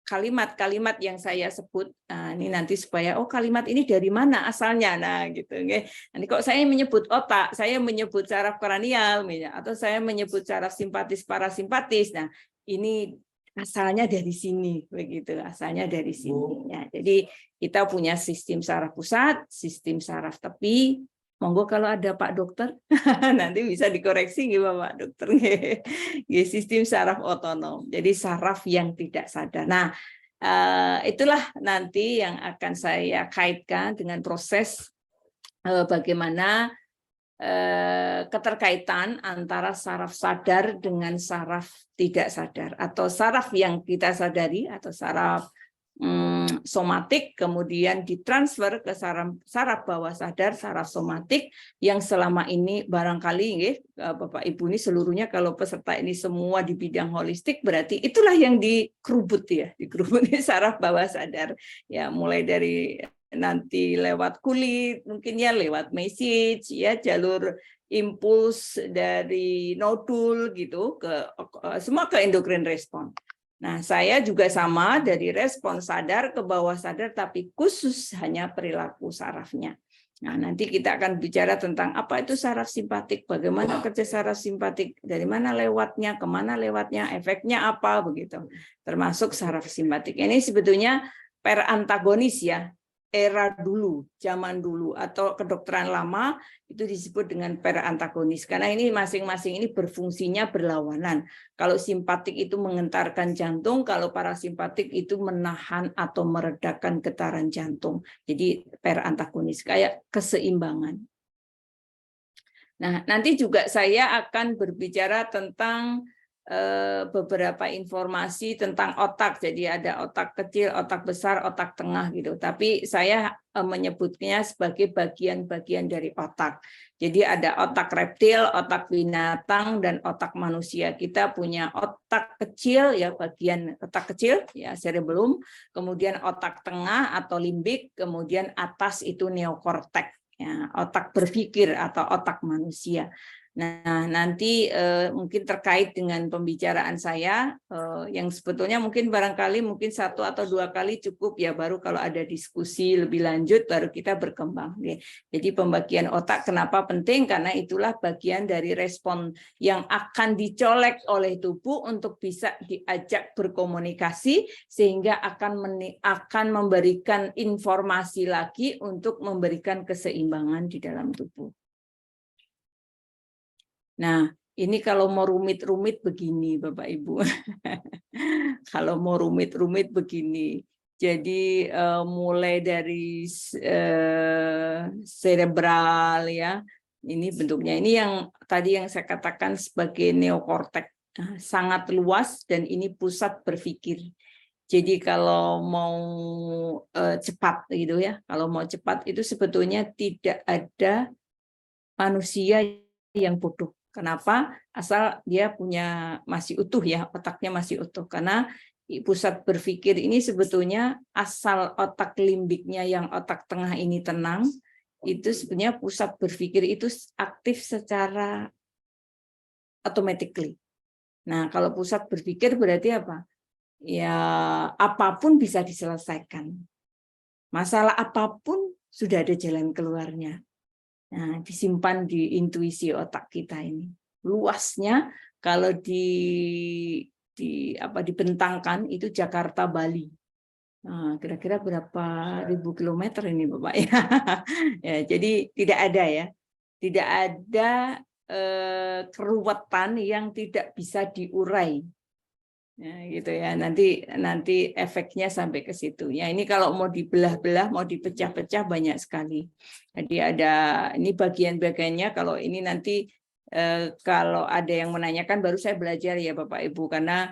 kalimat-kalimat yang saya sebut, ini nanti supaya kalimat ini dari mana asalnya, nah gitu. Nanti kok saya menyebut otak, saya menyebut saraf kranial, atau saya menyebut saraf simpatis parasimpatis, nah ini asalnya dari sini, begitu, asalnya dari sini. Ya, jadi kita punya sistem saraf pusat, sistem saraf tepi. Monggo kalau ada Pak Dokter, nanti bisa dikoreksi nggih Pak Dokter. Sistem saraf otonom, jadi saraf yang tidak sadar. Nah, itulah nanti yang akan saya kaitkan dengan proses bagaimana keterkaitan antara saraf sadar dengan saraf tidak sadar, atau saraf yang kita sadari atau saraf somatik kemudian ditransfer ke saraf bawah sadar, saraf somatik yang selama ini barangkali Bapak Ibu ini seluruhnya kalau peserta ini semua di bidang holistik berarti itulah yang dikerubut ya, dikerubut saraf bawah sadar ya, mulai dari nanti lewat kulit, mungkin ya lewat message ya, jalur impuls dari nodul gitu ke semua ke endokrin respon. Nah, saya juga sama dari respon sadar ke bawah sadar, tapi khusus hanya perilaku sarafnya. Nah, nanti kita akan bicara tentang apa itu saraf simpatik, bagaimana kerja saraf simpatik, dari mana lewatnya, kemana lewatnya, efeknya apa, begitu. Termasuk saraf simpatik. Ini sebetulnya perantagonis ya, era dulu, zaman dulu, atau kedokteran lama itu disebut dengan perantagonis. Karena ini masing-masing ini berfungsinya berlawanan. Kalau simpatik itu mengentarkan jantung, kalau parasimpatik itu menahan atau meredakan getaran jantung. Jadi perantagonis, kayak keseimbangan. Nah, nanti juga saya akan berbicara tentang beberapa informasi tentang otak. Jadi ada otak kecil, otak besar, otak tengah gitu. Tapi saya menyebutnya sebagai bagian-bagian dari otak. Jadi ada otak reptil, otak binatang, dan otak manusia. Kita punya otak kecil ya, bagian otak kecil ya, cerebellum, kemudian otak tengah atau limbik, kemudian atas itu neokortek ya, otak berpikir atau otak manusia. Nah, nanti mungkin terkait dengan pembicaraan saya, yang sebetulnya mungkin barangkali mungkin 1 atau 2 kali cukup ya, baru kalau ada diskusi lebih lanjut baru kita berkembang. Jadi pembagian otak kenapa penting? Karena itulah bagian dari respon yang akan dicolek oleh tubuh untuk bisa diajak berkomunikasi, sehingga akan memberikan informasi lagi untuk memberikan keseimbangan di dalam tubuh. Nah, ini kalau mau rumit-rumit begini, Bapak Ibu. Kalau mau rumit-rumit begini. Jadi mulai dari cerebral ya. Ini bentuknya. Ini yang tadi yang saya katakan sebagai neokortek. Sangat luas dan ini pusat berpikir. Jadi kalau mau cepat gitu ya. Kalau mau cepat itu sebetulnya tidak ada manusia yang bodoh. Kenapa? Asal dia masih utuh ya, otaknya masih utuh. Karena pusat berpikir ini sebetulnya asal otak limbiknya yang otak tengah ini tenang, itu sebenarnya pusat berpikir itu aktif secara automatically. Nah, kalau pusat berpikir berarti apa? Ya, apapun bisa diselesaikan. Masalah apapun sudah ada jalan keluarnya. Nah, disimpan di intuisi otak kita ini. Luasnya kalau dibentangkan itu Jakarta Bali. Nah, kira-kira berapa ribu kilometer ini Bapak ya? Ya, jadi tidak ada ya. Tidak ada keruwetan yang tidak bisa diurai. Ya, gitu ya. Nanti efeknya sampai ke situ. Ya, ini kalau mau dibelah-belah, mau dipecah-pecah banyak sekali. Jadi ini bagian-bagiannya. Kalau ini nanti Kalau ada yang menanyakan, baru saya belajar ya Bapak Ibu, karena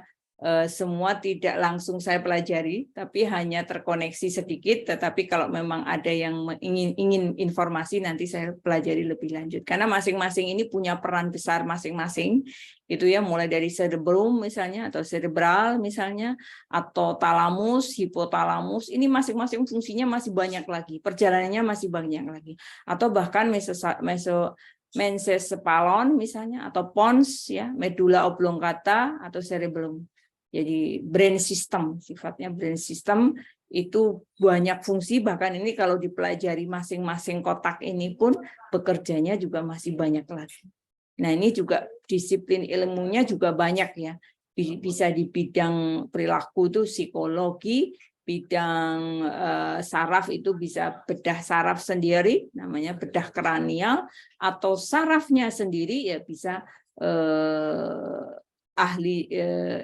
semua tidak langsung saya pelajari, tapi hanya terkoneksi sedikit. Tetapi kalau memang ada yang ingin informasi, nanti saya pelajari lebih lanjut. Karena masing-masing ini punya peran besar masing-masing, itu ya, mulai dari cerebrum misalnya, atau cerebral misalnya, atau talamus, hipotalamus. Ini masing-masing fungsinya masih banyak lagi, perjalanannya masih banyak lagi. Atau bahkan mesencephalon misalnya, atau pons ya, medulla oblongata, atau cerebellum. Jadi brain system, sifatnya brain system itu banyak fungsi, bahkan ini kalau dipelajari masing-masing kotak ini pun bekerjanya juga masih banyak lagi. Nah, ini juga disiplin ilmunya juga banyak ya. Bisa di bidang perilaku itu psikologi, bidang saraf itu bisa bedah saraf sendiri, namanya bedah kranial, atau sarafnya sendiri ya bisa ahli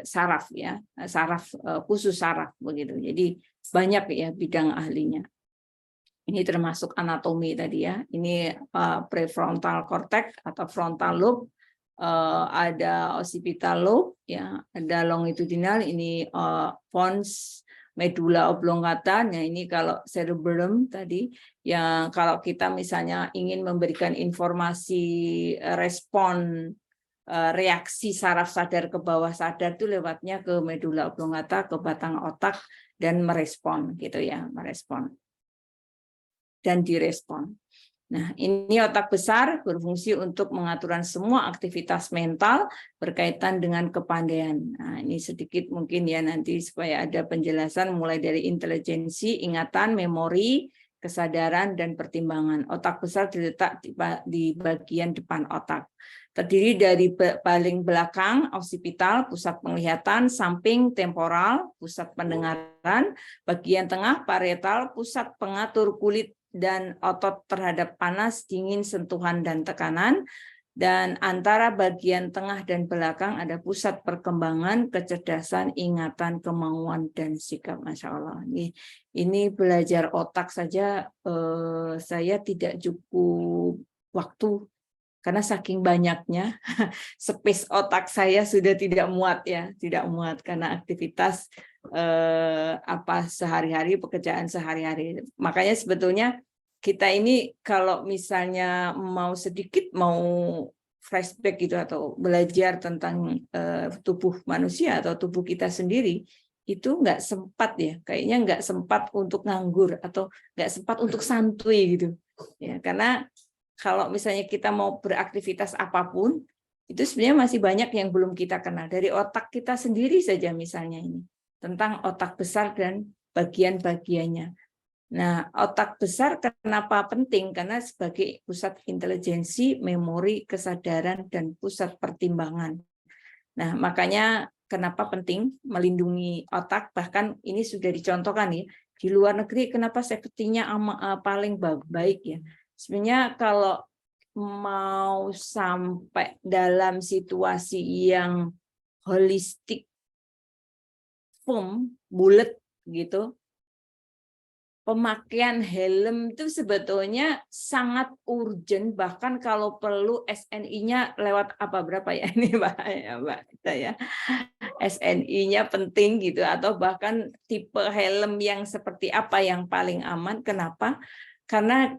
saraf ya, saraf khusus saraf begitu. Jadi banyak ya bidang ahlinya. Ini termasuk anatomi tadi ya. Ini prefrontal cortex atau frontal lobe, ada occipital lobe ya, ada longitudinal, ini pons, medulla oblongata. Nah, ini kalau cerebellum tadi yang kalau kita misalnya ingin memberikan informasi respon reaksi saraf sadar ke bawah sadar itu lewatnya ke medulla oblongata, ke batang otak, dan merespon gitu ya, merespon dan direspon. Nah, ini otak besar berfungsi untuk pengaturan semua aktivitas mental berkaitan dengan kepandaian. Nah, ini sedikit mungkin ya nanti supaya ada penjelasan mulai dari intelijensi, ingatan, memori, kesadaran, dan pertimbangan. Otak besar diletak di bagian depan otak. Terdiri dari paling belakang, occipital, pusat penglihatan, samping, temporal, pusat pendengaran, bagian tengah, parietal, pusat pengatur kulit dan otot terhadap panas, dingin, sentuhan, dan tekanan. Dan antara bagian tengah dan belakang ada pusat perkembangan, kecerdasan, ingatan, kemauan, dan sikap. Masya Allah. Ini belajar otak saja saya tidak cukup waktu, karena saking banyaknya space otak saya sudah tidak muat ya, tidak muat karena aktivitas sehari-hari, pekerjaan sehari-hari. Makanya sebetulnya kita ini kalau misalnya mau sedikit mau flashback gitu atau belajar tentang tubuh manusia atau tubuh kita sendiri, itu nggak sempat ya, kayaknya nggak sempat untuk nganggur atau nggak sempat untuk santuy gitu ya, karena kalau misalnya kita mau beraktivitas apapun, itu sebenarnya masih banyak yang belum kita kenal. Dari otak kita sendiri saja misalnya ini, tentang otak besar dan bagian-bagiannya. Nah, otak besar kenapa penting? Karena sebagai pusat intelijensi, memori, kesadaran, dan pusat pertimbangan. Nah, makanya kenapa penting melindungi otak, bahkan ini sudah dicontohkan ya, di luar negeri kenapa safety-nya paling baik ya. Sebenarnya kalau mau sampai dalam situasi yang holistik, foam, bulat gitu, pemakaian helm itu sebetulnya sangat urgent, bahkan kalau perlu SNI-nya lewat berapa ya ini Mbak ya. SNI-nya penting gitu, atau bahkan tipe helm yang seperti apa yang paling aman. Kenapa? Karena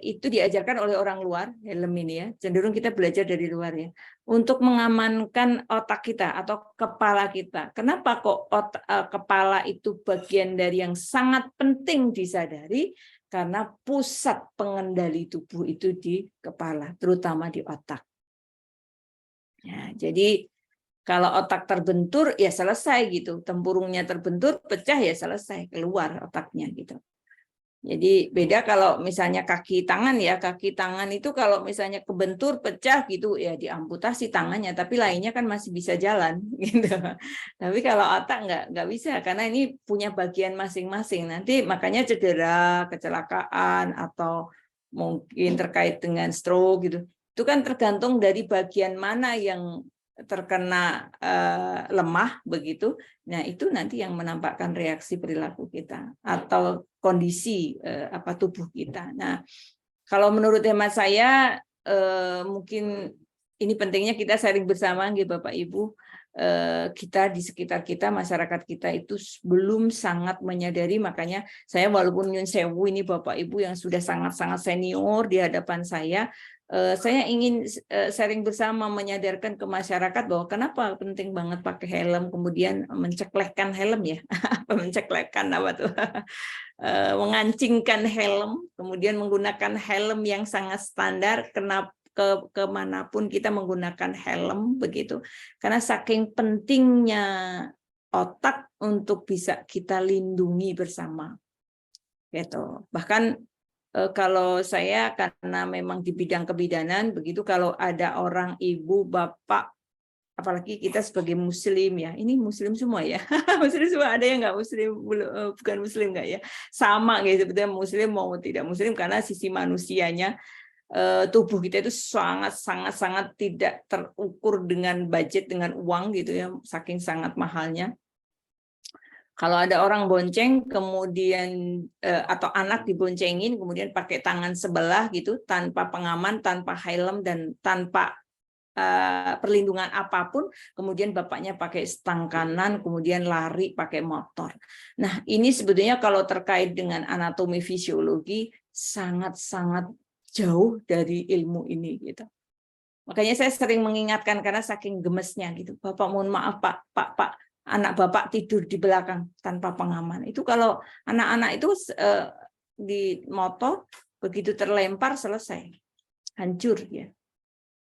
itu diajarkan oleh orang luar, helm ini ya, cenderung kita belajar dari luar ya, untuk mengamankan otak kita atau kepala kita. Kenapa kok kepala itu bagian dari yang sangat penting disadari? Karena pusat pengendali tubuh itu di kepala, terutama di otak. Ya, jadi kalau otak terbentur ya selesai gitu, tempurungnya terbentur, pecah ya selesai, keluar otaknya gitu. Jadi beda kalau misalnya kaki tangan ya, kaki tangan itu kalau misalnya kebentur, pecah gitu ya diamputasi tangannya, tapi lainnya kan masih bisa jalan gitu. Tapi kalau otak nggak bisa, karena ini punya bagian masing-masing. Nanti makanya cedera, kecelakaan, atau mungkin terkait dengan stroke gitu. Itu kan tergantung dari bagian mana yang terkena lemah begitu. Nah, itu nanti yang menampakkan reaksi perilaku kita atau kondisi tubuh kita. Nah, kalau menurut hemat saya mungkin ini pentingnya kita sharing bersama nggih Bapak Ibu. Kita di sekitar kita, masyarakat kita itu belum sangat menyadari, makanya saya walaupun nyun sewu ini Bapak Ibu yang sudah sangat-sangat senior di hadapan saya ingin sharing bersama, menyadarkan ke masyarakat bahwa kenapa penting banget pakai helm, kemudian menceklekkan helm ya, menceklekkan apa tuh, mengancingkan helm, kemudian menggunakan helm yang sangat standar, kenapa kemanapun kita menggunakan helm begitu, karena saking pentingnya otak untuk bisa kita lindungi bersama gitu. Bahkan kalau saya karena memang di bidang kebidanan begitu, kalau ada orang ibu bapak, apalagi kita sebagai muslim ya, ini muslim semua ya, muslim semua, ada yang nggak muslim, bukan muslim nggak ya, sama gitu sebetulnya muslim mau tidak muslim, karena sisi manusianya tubuh kita itu sangat tidak terukur dengan budget, dengan uang gitu ya, saking sangat mahalnya. Kalau ada orang bonceng kemudian atau anak diboncengin kemudian pakai tangan sebelah gitu tanpa pengaman, tanpa helm dan tanpa perlindungan apapun, kemudian bapaknya pakai stang kanan, kemudian lari pakai motor. Nah, ini sebetulnya kalau terkait dengan anatomi fisiologi sangat-sangat jauh dari ilmu ini gitu. Makanya saya sering mengingatkan karena saking gemesnya gitu. Bapak mohon maaf Pak, anak Bapak tidur di belakang tanpa pengaman. Itu kalau anak-anak itu di motor begitu terlempar selesai. Hancur ya.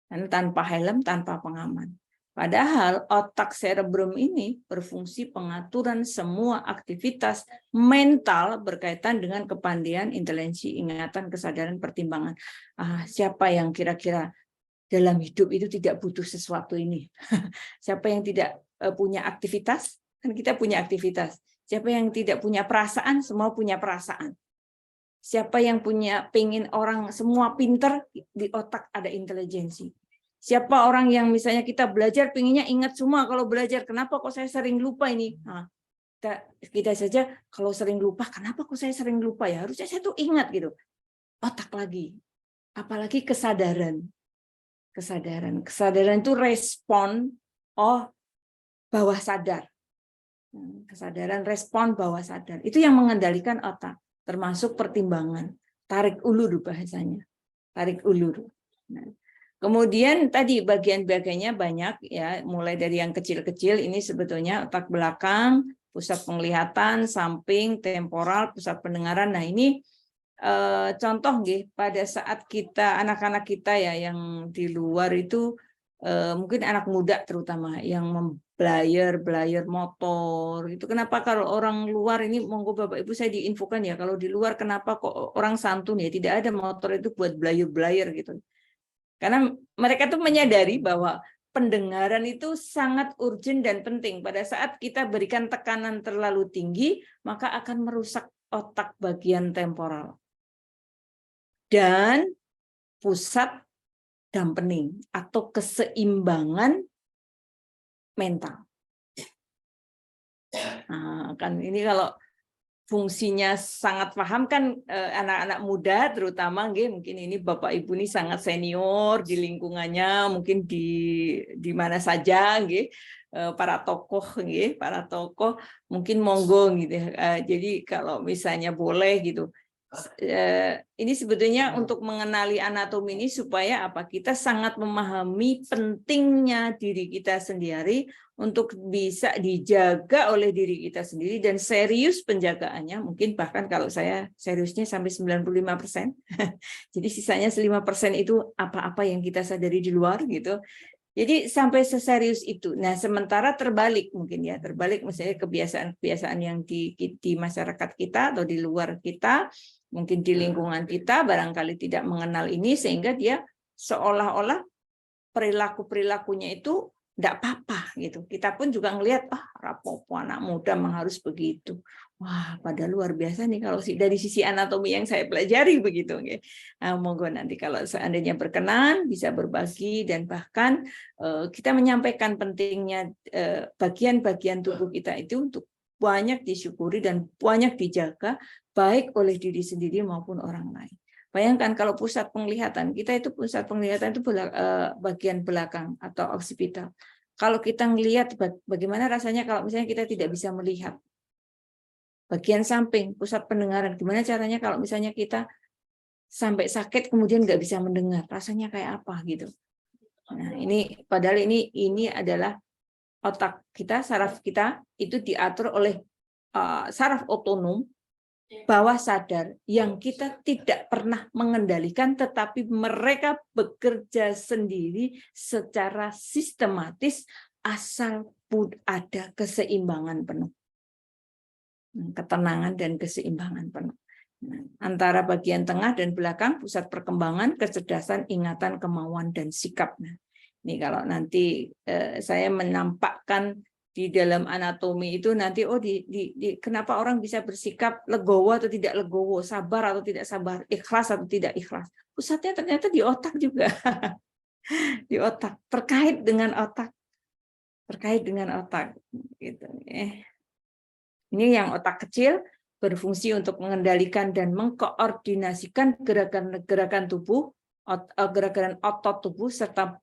Dan tanpa helm, tanpa pengaman. Padahal otak cerebrum ini berfungsi pengaturan semua aktivitas mental berkaitan dengan kepandaian, intelijensi, ingatan, kesadaran, pertimbangan. Siapa yang kira-kira dalam hidup itu tidak butuh sesuatu ini? Siapa yang tidak punya aktivitas? Kan kita punya aktivitas. Siapa yang tidak punya perasaan? Semua punya perasaan. Siapa yang pengen orang semua pinter? Di otak ada intelijensi. Siapa orang yang misalnya kita belajar pengennya ingat semua kalau belajar, kenapa kok saya sering lupa ini? Nah, kita saja kalau sering lupa, kenapa kok saya sering lupa ya? Harusnya saya tuh ingat gitu. Otak lagi. Apalagi kesadaran. Kesadaran itu respon bawah sadar. Kesadaran respon bawah sadar. Itu yang mengendalikan otak, termasuk pertimbangan. Tarik ulur bahasanya. Tarik ulur. Nah, kemudian tadi bagian-bagiannya banyak ya, mulai dari yang kecil-kecil ini sebetulnya otak belakang, pusat penglihatan, samping, temporal, pusat pendengaran. Nah, ini contoh nggih pada saat kita anak-anak kita ya yang di luar itu mungkin anak muda terutama yang belayar motor itu, kenapa kalau orang luar ini, monggo Bapak Ibu saya diinfokan ya, kalau di luar kenapa kok orang santun ya tidak ada motor itu buat belayar gitu. Karena mereka tuh menyadari bahwa pendengaran itu sangat urgent dan penting. Pada saat kita berikan tekanan terlalu tinggi, maka akan merusak otak bagian temporal. Dan pusat dampening atau keseimbangan mental. Nah, kan ini kalau fungsinya sangat paham kan anak-anak muda terutama mungkin ini Bapak Ibu ini sangat senior di lingkungannya, mungkin di mana saja para tokoh mungkin monggo gitu. Jadi kalau misalnya boleh gitu. Ini sebetulnya untuk mengenali anatomi ini supaya kita sangat memahami pentingnya diri kita sendiri untuk bisa dijaga oleh diri kita sendiri dan serius penjagaannya. Mungkin bahkan kalau saya seriusnya sampai 95%. Jadi sisanya 5% itu apa-apa yang kita sadari di luar gitu. Jadi sampai seserius itu. Nah, sementara terbalik misalnya kebiasaan-kebiasaan yang di masyarakat kita atau di luar kita, mungkin di lingkungan kita barangkali tidak mengenal ini sehingga dia seolah-olah perilakunya itu enggak apa-apa gitu. Kita pun juga ngelihat rapopo anak muda memang harus begitu. Wah, pada luar biasa nih kalau dari sisi anatomi yang saya pelajari begitu. Nah, monggo nanti kalau seandainya berkenan bisa berbagi dan bahkan kita menyampaikan pentingnya bagian-bagian tubuh kita itu untuk banyak disyukuri dan banyak dijaga baik oleh diri sendiri maupun orang lain. Bayangkan kalau pusat penglihatan, kita itu pusat penglihatan itu bagian belakang atau occipital. Kalau kita ngelihat bagaimana rasanya kalau misalnya kita tidak bisa melihat. Bagian samping, pusat pendengaran, gimana caranya kalau misalnya kita sampai sakit kemudian nggak bisa mendengar, rasanya kayak apa gitu. Nah, ini padahal ini adalah otak kita, saraf kita itu diatur oleh saraf otonom bawah sadar yang kita tidak pernah mengendalikan, tetapi mereka bekerja sendiri secara sistematis asal ada keseimbangan penuh, ketenangan dan keseimbangan penuh. Antara bagian tengah dan belakang pusat perkembangan, kecerdasan, ingatan, kemauan, dan sikap. Nah, ini kalau nanti saya menampakkan di dalam anatomi itu nanti kenapa orang bisa bersikap legowo atau tidak legowo, sabar atau tidak sabar, ikhlas atau tidak ikhlas. Pusatnya ternyata di otak juga. Di otak, terkait dengan otak. Terkait dengan otak gitu. Ini yang otak kecil berfungsi untuk mengendalikan dan mengkoordinasikan gerakan-gerakan tubuh, gerakan otot tubuh serta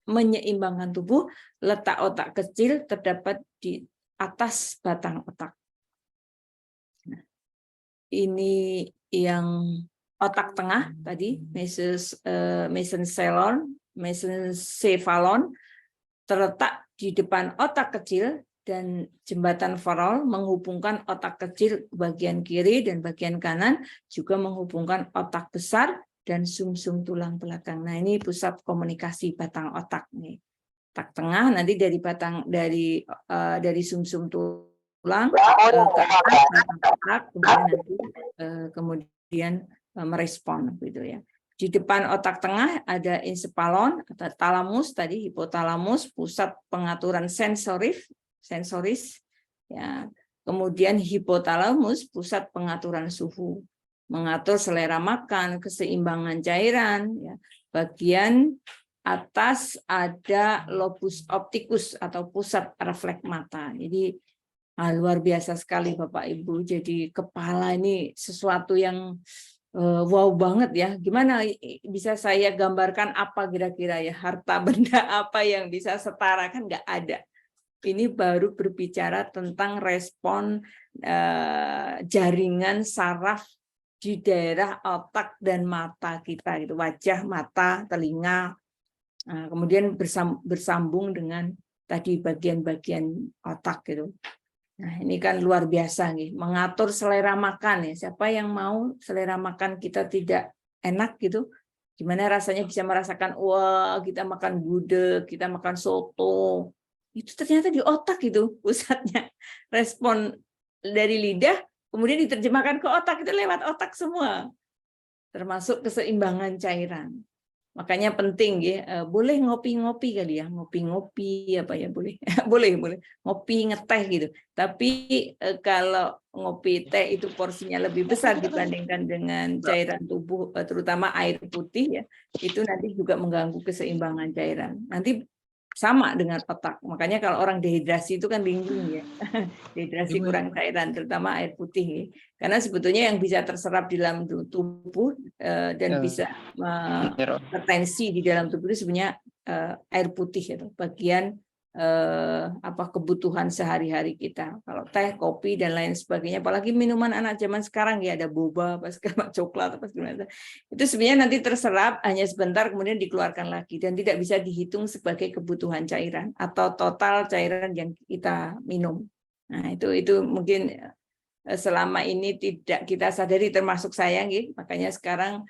menyeimbangkan tubuh. Letak otak kecil terdapat di atas batang otak. Nah, ini yang otak tengah tadi, mesencephalon terletak di depan otak kecil dan jembatan Farol menghubungkan otak kecil bagian kiri dan bagian kanan, juga menghubungkan otak besar dan sumsum tulang belakang. Nah, ini pusat komunikasi batang otak nih. Otak tengah nanti dari sumsum tulang ke atas batang otak, kemudian merespon gitu ya. Di depan otak tengah ada encephalon atau talamus tadi, hipotalamus, pusat pengaturan sensoris ya. Kemudian hipotalamus, pusat pengaturan suhu, mengatur selera makan, keseimbangan cairan ya. Bagian atas ada lobus opticus atau pusat refleks mata. Jadi luar biasa sekali Bapak Ibu. Jadi kepala ini sesuatu yang wow banget ya. Gimana bisa saya gambarkan apa kira-kira ya, harta benda apa yang bisa setara, kan nggak ada. Ini baru berbicara tentang respon jaringan saraf di daerah otak dan mata kita gitu, wajah, mata, telinga, kemudian bersambung dengan tadi bagian-bagian otak gitu. Nah, ini kan luar biasa nih, mengatur selera makan ya. Siapa yang mau selera makan kita tidak enak gitu? Gimana rasanya bisa merasakan, wah kita makan gudeg, kita makan soto. Itu ternyata di otak itu pusatnya. Respon dari lidah, kemudian diterjemahkan ke otak, itu lewat otak semua. Termasuk keseimbangan cairan. Makanya penting ya, boleh ngopi-ngopi kali ya, ngopi-ngopi apa ya boleh, boleh ngopi ngeteh gitu. Tapi kalau ngopi teh itu porsinya lebih besar dibandingkan dengan cairan tubuh, terutama air putih ya, itu nanti juga mengganggu keseimbangan cairan. Nanti sama dengan otak. Makanya kalau orang dehidrasi itu kan bingung ya, dehidrasi kurang cairan, terutama air putih ya. Karena sebetulnya yang bisa terserap di dalam tubuh dan bisa retensi di dalam tubuh itu sebenarnya air putih itu bagian kebutuhan sehari-hari kita. Kalau teh, kopi dan lain sebagainya, apalagi minuman anak zaman sekarang ya, ada boba, apa segala coklat apa segala, itu sebenarnya nanti terserap hanya sebentar kemudian dikeluarkan lagi dan tidak bisa dihitung sebagai kebutuhan cairan atau total cairan yang kita minum. Nah, itu mungkin selama ini tidak kita sadari, termasuk saya gitu. Makanya sekarang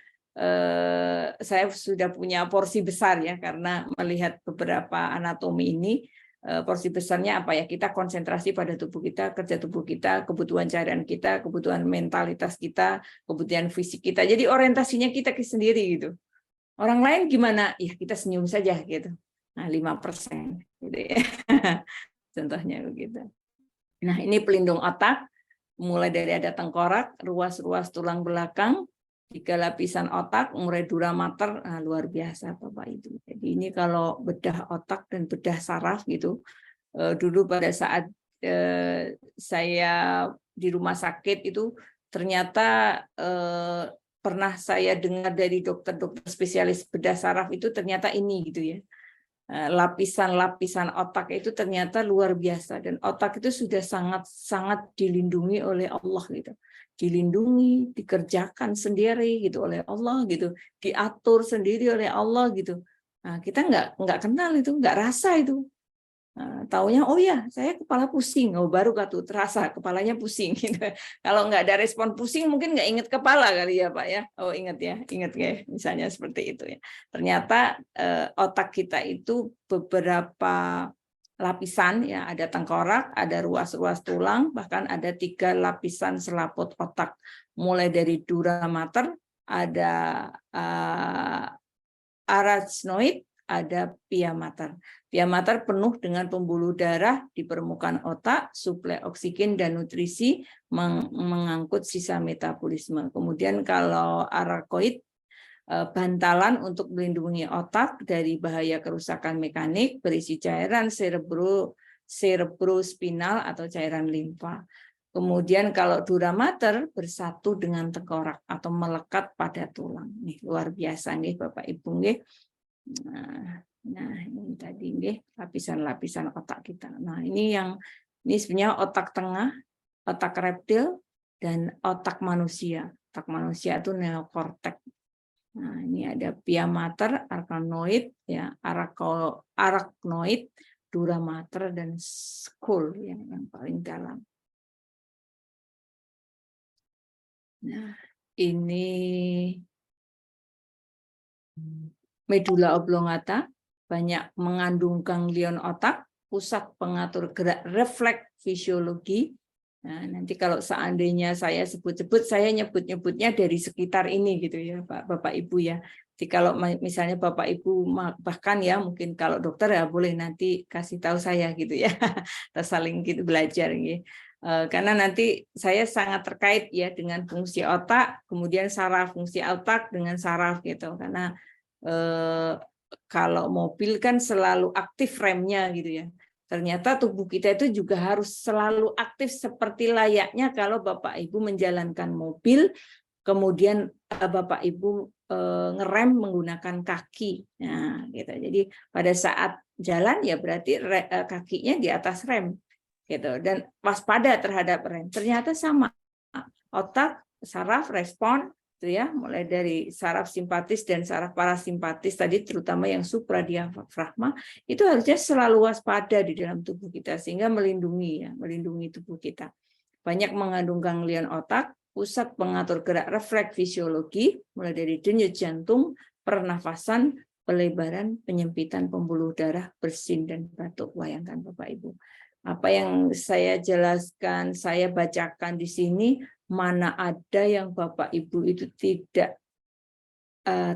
saya sudah punya porsi besar ya, karena melihat beberapa anatomi ini, porsi besarnya apa ya, kita konsentrasi pada tubuh kita, kerja tubuh kita, kebutuhan cairan kita, kebutuhan mentalitas kita, kebutuhan fisik kita. Jadi orientasinya kita sendiri gitu. Orang lain gimana? Ya kita senyum saja gitu. Nah 5% gitu ya. Contohnya begitu. Nah ini pelindung otak, mulai dari ada tengkorak, ruas-ruas tulang belakang, 3 lapisan otak, murai dura mater, luar biasa Bapak Ibu. Jadi ini kalau bedah otak dan bedah saraf gitu, dulu pada saat saya di rumah sakit itu ternyata pernah saya dengar dari dokter-dokter spesialis bedah saraf itu ternyata ini gitu ya. Lapisan-lapisan otak itu ternyata luar biasa, dan otak itu sudah sangat-sangat dilindungi oleh Allah gitu. Dilindungi, dikerjakan sendiri gitu oleh Allah gitu, diatur sendiri oleh Allah gitu. Nah, kita nggak kenal itu, nggak rasa itu. Nah, taunya oh ya saya kepala pusing, oh baru tuh terasa kepalanya pusing gitu. Kalau nggak ada respon pusing mungkin nggak inget kepala kali ya Pak ya. Oh inget ya misalnya seperti itu ya. Ternyata otak kita itu beberapa lapisan ya, ada tengkorak, ada ruas-ruas tulang, bahkan ada 3 lapisan selaput otak, mulai dari dura mater, ada arachnoid, ada pia mater. Pia mater penuh dengan pembuluh darah di permukaan otak, suplai oksigen dan nutrisi, mengangkut sisa metabolisme. Kemudian kalau arakoid, bantalan untuk melindungi otak dari bahaya kerusakan mekanik, berisi cairan cerebrospinal atau cairan limfa. Kemudian kalau dura mater bersatu dengan tengkorak atau melekat pada tulang. Nih luar biasa nih Bapak Ibu nih. Nah, ini tadi nih lapisan-lapisan otak kita. Nah, ini sebenarnya otak tengah, otak reptil, dan otak manusia. Otak manusia itu neokortek. Nah, ini ada pia mater, arachnoid, ya, arachnoid, dura mater, dan skull yang paling dalam. Nah, ini medula oblongata, banyak mengandung ganglion otak, pusat pengatur gerak refleks fisiologi. Nah, nanti kalau seandainya saya sebut-sebut, saya nyebut-nyebutnya dari sekitar ini gitu ya, Bapak Ibu ya. Jadi kalau misalnya Bapak Ibu bahkan ya mungkin kalau dokter ya boleh nanti kasih tahu saya gitu ya, kita saling gitu belajar gitu. Karena nanti saya sangat terkait ya dengan fungsi otak, kemudian saraf, fungsi otak dengan saraf gitu, karena kalau mobil kan selalu aktif remnya gitu ya. Ternyata tubuh kita itu juga harus selalu aktif seperti layaknya kalau Bapak Ibu menjalankan mobil, kemudian Bapak Ibu ngerem menggunakan kaki. Nah, gitu. Jadi pada saat jalan ya berarti kakinya di atas rem gitu, dan waspada terhadap rem. Ternyata sama. Otak, saraf, respon itu ya, mulai dari saraf simpatis dan saraf parasimpatis tadi, terutama yang supradiafragma, itu harusnya selalu waspada di dalam tubuh kita sehingga melindungi tubuh kita. Banyak mengandung ganglion otak, pusat pengatur gerak refleks fisiologi, mulai dari denyut jantung, pernafasan, pelebaran, penyempitan pembuluh darah, bersin dan batuk. Bayangkan Bapak Ibu. Apa yang saya jelaskan, saya bacakan di sini, mana ada yang Bapak Ibu itu tidak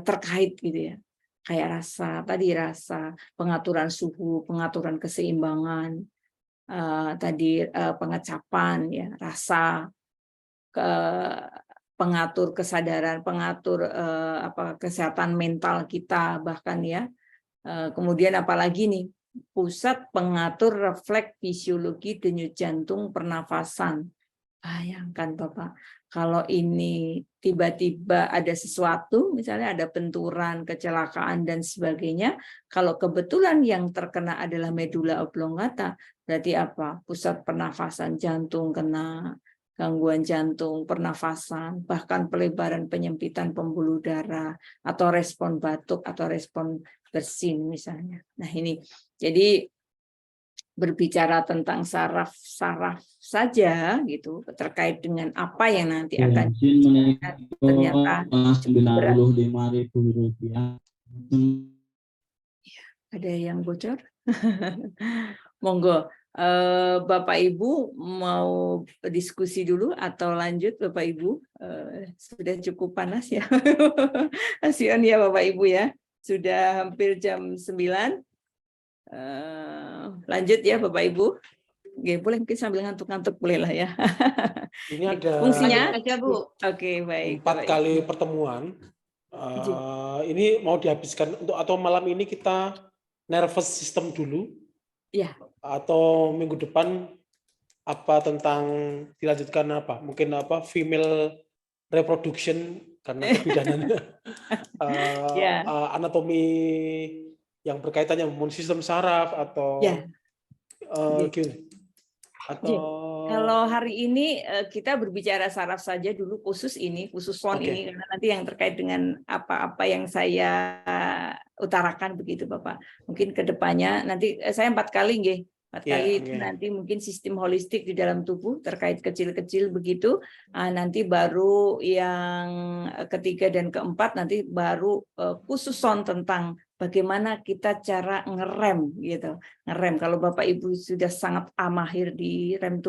terkait gitu ya. Kayak rasa, pengaturan suhu, pengaturan keseimbangan, tadi pengecapan ya, rasa, pengatur kesadaran, pengatur kesehatan mental kita bahkan ya. Kemudian apalagi nih, pusat pengatur refleks fisiologi denyut jantung pernafasan. Bayangkan Bapak, kalau ini tiba-tiba ada sesuatu, misalnya ada benturan, kecelakaan dan sebagainya, kalau kebetulan yang terkena adalah medula oblongata, berarti apa? Pusat pernafasan jantung kena, gangguan jantung, pernafasan, bahkan pelebaran penyempitan pembuluh darah, atau respon batuk, atau respon bersin misalnya. Nah ini, jadi berbicara tentang saraf-saraf saja gitu terkait dengan apa yang nanti akan ternyata Rp95.000. ada yang bocor. Monggo Bapak Ibu mau diskusi dulu atau lanjut Bapak Ibu, sudah cukup panas ya. Kasihan ya Bapak Ibu ya, sudah hampir jam 9. Lanjut ya Bapak Ibu. Oke, boleh mungkin sambil ngantuk-ngantuk boleh lah ya. Ini ada fungsinya aja Bu. Oke, baik. 4 kali pertemuan. Ini mau dihabiskan untuk, atau malam ini kita nervous system dulu. Ya. Atau minggu depan apa tentang dilanjutkan apa? Mungkin apa female reproduction karena kebidaannya Ya. anatomi yang berkaitannya dengan sistem saraf atau Ya. gini. Atau Kalau hari ini kita berbicara saraf saja dulu, khusus son Oke. ini, karena nanti yang terkait dengan apa-apa yang saya utarakan begitu Bapak. Mungkin ke depannya nanti saya 4 kali nggih. 4 Ya, kali itu oke. nanti mungkin sistem holistik di dalam tubuh terkait kecil-kecil begitu. Nanti baru yang ketiga dan keempat nanti baru khusus son tentang bagaimana kita cara ngerem gitu. Ngerem, kalau Bapak Ibu sudah sangat mahir di rem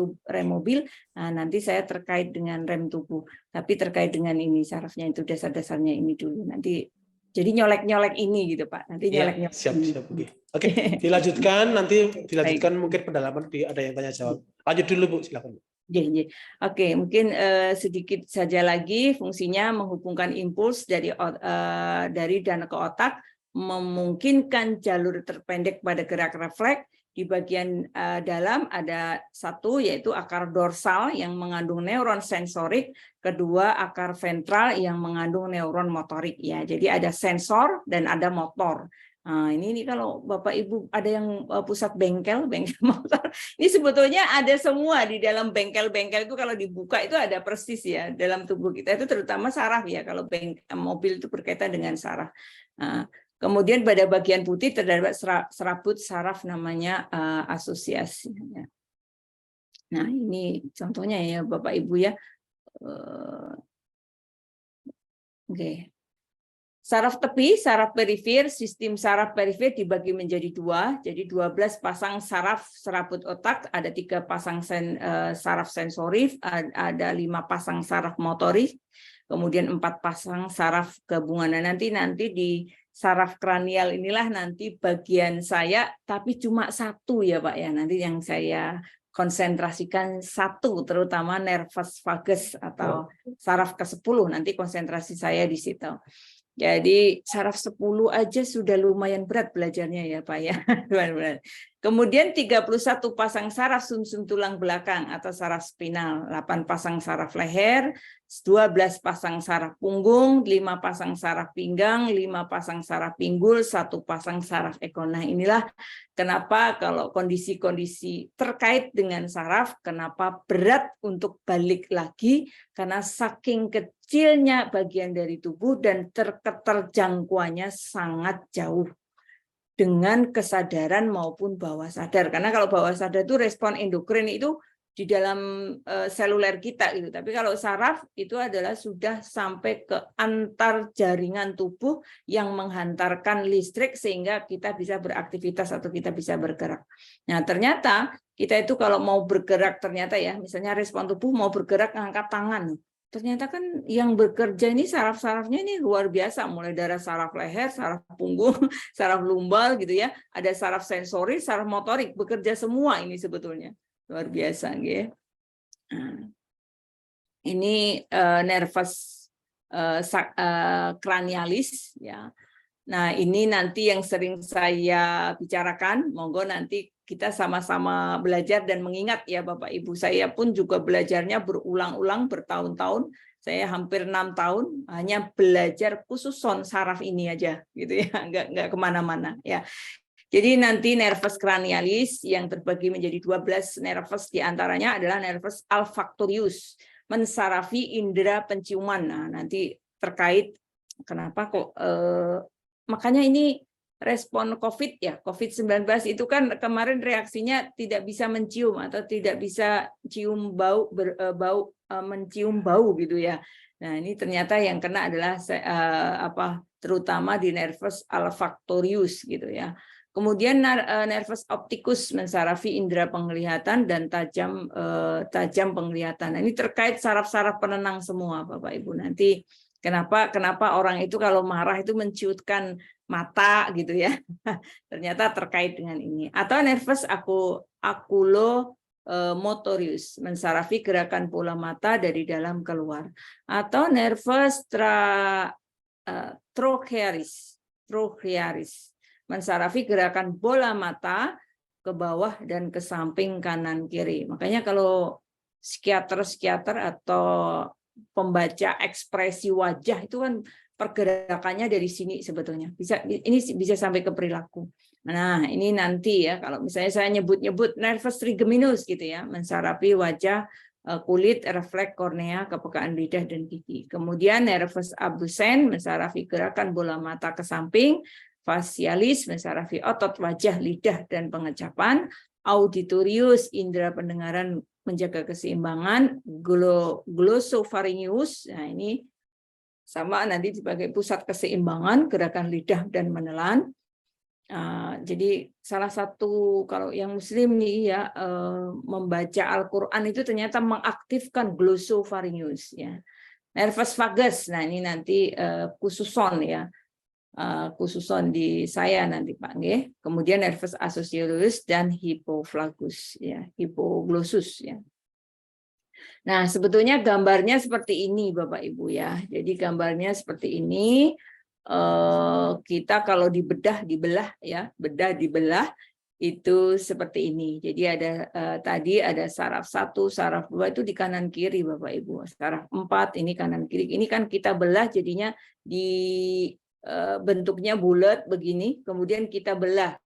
mobil, nanti saya terkait dengan rem tubuh. Tapi terkait dengan ini sarafnya itu dasar-dasarnya ini dulu. Nanti jadi nyolek-nyolek ini gitu Pak. Nanti Ya, nyolek-nyolek. siap. Oke, dilanjutkan nanti mungkin pendalaman ada yang tanya jawab. Lanjut dulu Bu, silakan. Oke, mungkin sedikit saja lagi fungsinya menghubungkan impuls dari dana ke otak, memungkinkan jalur terpendek pada gerak refleks. Di bagian dalam ada satu yaitu akar dorsal yang mengandung neuron sensorik, kedua akar ventral yang mengandung neuron motorik ya. Jadi ada sensor dan ada motor. Nah, ini kalau Bapak Ibu ada yang pusat bengkel motor, ini sebetulnya ada semua di dalam bengkel-bengkel itu, kalau dibuka itu ada persis ya dalam tubuh kita, itu terutama saraf ya, kalau mobil itu berkaitan dengan saraf. Nah, kemudian pada bagian putih terdapat serabut saraf namanya asosiasi. Nah ini contohnya ya Bapak Ibu ya. Oke. Saraf tepi, saraf perifer, sistem saraf perifer dibagi menjadi 2, jadi 12 pasang saraf serabut otak, ada 3 pasang saraf sensorik, ada 5 pasang saraf motorik, kemudian 4 pasang saraf gabungan. Nah, nanti di saraf kranial inilah nanti bagian saya, tapi cuma 1 ya Pak ya, nanti yang saya konsentrasikan 1, terutama nervus vagus atau saraf ke-10, nanti konsentrasi saya di situ. Jadi saraf 10 aja sudah lumayan berat belajarnya ya Pak ya. Kemudian 31 pasang saraf sumsum tulang belakang atau saraf spinal, 8 pasang saraf leher, 12 pasang saraf punggung, 5 pasang saraf pinggang, 5 pasang saraf pinggul, 1 pasang saraf ekor. Nah, inilah kenapa kalau kondisi-kondisi terkait dengan saraf, kenapa berat untuk balik lagi, karena saking kecilnya bagian dari tubuh dan keterjangkauannya sangat jauh dengan kesadaran maupun bawah sadar. Karena kalau bawah sadar itu respon endokrin itu di dalam seluler kita gitu. Tapi kalau saraf itu adalah sudah sampai ke antar jaringan tubuh yang menghantarkan listrik sehingga kita bisa beraktivitas atau kita bisa bergerak. Nah, ternyata kita itu kalau mau bergerak ternyata ya, misalnya respon tubuh mau bergerak angkat tangan. Ternyata kan yang bekerja ini saraf-sarafnya ini luar biasa, mulai dari saraf leher, saraf punggung, saraf lumbar gitu ya, ada saraf sensorik, saraf motorik, bekerja semua ini sebetulnya. Luar biasa gitu. Ini nervus cranialis ya. Nah, ini nanti yang sering saya bicarakan, monggo nanti kita sama-sama belajar dan mengingat ya Bapak Ibu. Saya pun juga belajarnya berulang-ulang bertahun-tahun. Saya hampir 6 tahun hanya belajar khusus son saraf ini aja gitu ya, nggak kemana-mana ya. Jadi nanti nervus cranialis yang terbagi menjadi 12 nervus, diantaranya adalah nervus olfactorius, mensarafi indera penciuman. Nah, nanti terkait kenapa kok makanya ini respon COVID ya, COVID-19 itu kan kemarin reaksinya tidak bisa mencium atau tidak bisa cium bau, mencium bau gitu ya. Nah, ini ternyata yang kena adalah terutama di nervus olfactorius gitu ya. Kemudian nervus opticus mensarafi indera penglihatan dan tajam penglihatan. Nah, ini terkait saraf-saraf penenang semua Bapak Ibu. Nanti kenapa orang itu kalau marah itu menciutkan mata gitu ya. Ternyata terkait dengan ini. Atau nervus oculomotorius mensarafi gerakan bola mata dari dalam keluar. Atau nervus trochlearis mensarafi gerakan bola mata ke bawah dan ke samping kanan kiri. Makanya kalau psikiater atau pembaca ekspresi wajah itu kan pergerakannya dari sini sebetulnya. Ini bisa sampai ke perilaku. Nah, ini nanti ya kalau misalnya saya nyebut-nyebut nervus trigeminus gitu ya, mensarafi wajah, kulit, refleks kornea, kepekaan lidah dan gigi. Kemudian nervus abducens mensarafi gerakan bola mata ke samping, facialis mensarafi otot wajah, lidah dan pengecapan, auditorius indera pendengaran menjaga keseimbangan, glosopharyngeus, nah ini sama nanti sebagai pusat keseimbangan, gerakan lidah dan menelan. Jadi salah satu kalau yang muslim nih ya membaca Al-Qur'an itu ternyata mengaktifkan glosopharyngeus ya. Nervus vagus, nah ini nanti khususon ya. Khususon di saya nanti Pak nggih. Kemudian nervus associatus dan hypophagus ya, hypoglossus ya. Nah, sebetulnya gambarnya seperti ini Bapak Ibu ya. Jadi gambarnya seperti ini. Kita kalau dibelah ya, dibelah itu seperti ini. Jadi ada tadi ada saraf 1, saraf 2 itu di kanan kiri Bapak Ibu. Saraf 4 ini kanan kiri. Ini kan kita belah jadinya di bentuknya bulat begini. Kemudian kita belah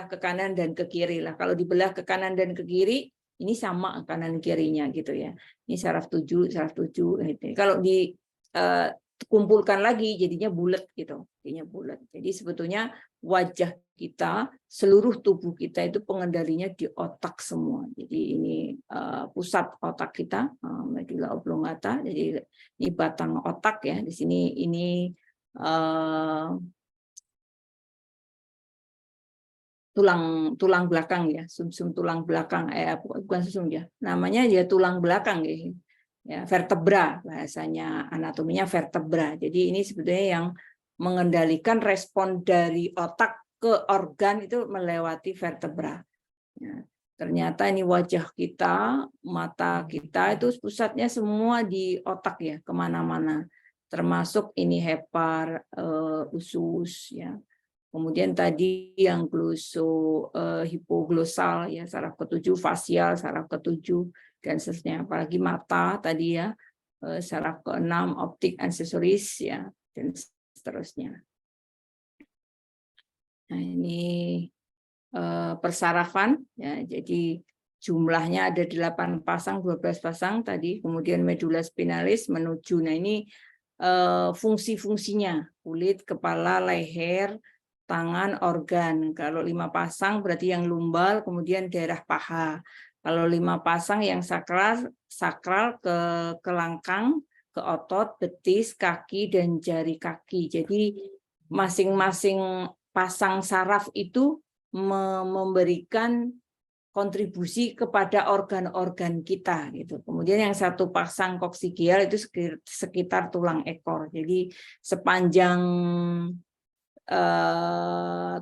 ke kanan dan ke kiri lah. Kalau dibelah ke kanan dan ke kiri ini sama kanan kirinya gitu ya. Ini saraf 7 gitu. Kalau dikumpulkan lagi jadinya bulat gitu. Jadinya bulat. Jadi sebetulnya wajah kita, seluruh tubuh kita itu pengendalinya di otak semua. Jadi ini pusat otak kita, medulla oblongata. Jadi ini batang otak ya. Di sini ini tulang belakang ya, sumsum tulang belakang, bukan sumsum ya, namanya ya tulang belakang ya, vertebra bahasanya, anatominya vertebra. Jadi ini sebetulnya yang mengendalikan respon dari otak ke organ itu melewati vertebra. Ya, ternyata ini wajah kita, mata kita itu pusatnya semua di otak ya, kemana-mana, termasuk ini hepar, usus ya. Kemudian tadi yang hipoglosal ya, saraf ke-7, fasial saraf ke-7 dan seterusnya. Apalagi mata tadi ya, saraf ke-6, optik, aksesoris ya dan seterusnya. Nah, ini persarafan ya. Jadi jumlahnya ada 8 pasang, 12 pasang tadi. Kemudian medulla spinalis menuju. Nah, ini fungsi-fungsinya, kulit, kepala, leher, tangan, organ. Kalau 5 pasang berarti yang lumbal, kemudian daerah paha. Kalau 5 pasang yang sakral ke langkang, ke otot, betis, kaki, dan jari kaki. Jadi masing-masing pasang saraf itu memberikan kontribusi kepada organ-organ kita gitu. Kemudian yang satu pasang koksigial itu sekitar tulang ekor. Jadi sepanjang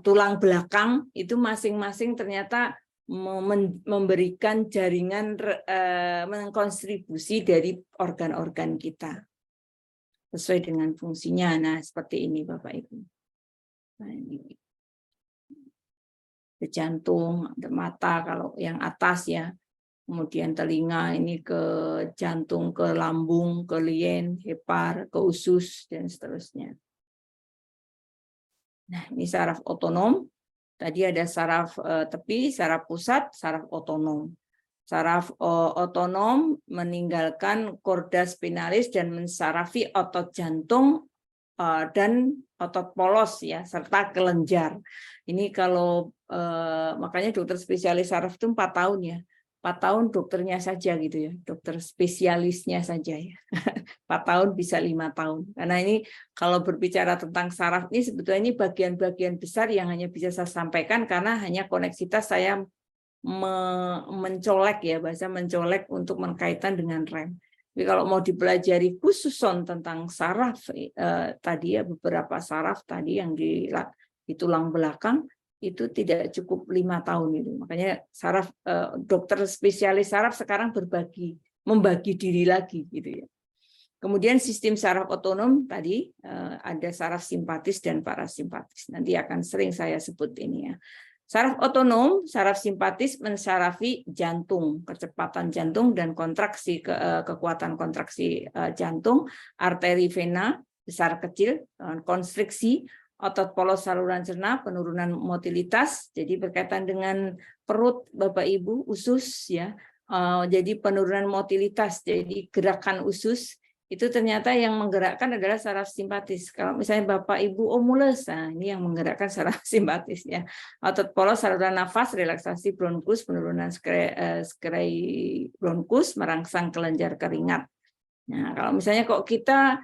tulang belakang itu masing-masing ternyata memberikan jaringan mengkontribusi dari organ-organ kita sesuai dengan fungsinya. Nah, seperti ini Bapak Ibu. Nah, ini ke jantung, ada mata kalau yang atas ya. Kemudian telinga ini ke jantung, ke lambung, ke lien, hepar, ke usus dan seterusnya. Nah, ini saraf otonom. Tadi ada saraf tepi, saraf pusat, saraf otonom. Saraf otonom meninggalkan chorda spinalis dan mensarafi otot jantung dan otot polos ya, serta kelenjar. Ini kalau makanya dokter spesialis saraf itu 4 tahun ya. 4 tahun dokternya saja gitu ya, dokter spesialisnya saja ya. 4 tahun bisa 5 tahun. Karena ini kalau berbicara tentang saraf ini sebetulnya ini bagian-bagian besar yang hanya bisa saya sampaikan karena hanya koneksitas saya mencolek ya, bahasa mencolek untuk berkaitan dengan rem. Tapi kalau mau dipelajari khususon tentang saraf tadi ya, beberapa saraf tadi yang di tulang belakang itu tidak cukup 5 tahun itu. Makanya saraf dokter spesialis saraf sekarang membagi diri lagi gitu ya. Kemudian sistem saraf otonom tadi ada saraf simpatis dan parasimpatis. Nanti akan sering saya sebut ini ya. Saraf otonom, saraf simpatis mensyarafi jantung, kecepatan jantung dan kontraksi kekuatan kontraksi jantung, arteri vena besar kecil, konstriksi, otot polos saluran cerna, penurunan motilitas, jadi berkaitan dengan perut Bapak Ibu, usus ya. Jadi penurunan motilitas, jadi gerakan usus itu ternyata yang menggerakkan adalah saraf simpatis. Kalau misalnya Bapak Ibu mules, nah ini yang menggerakkan saraf simpatis ya. Otot polos saluran nafas, relaksasi bronkus, penurunan skrai bronkus, merangsang kelenjar keringat. Nah, kalau misalnya kok kita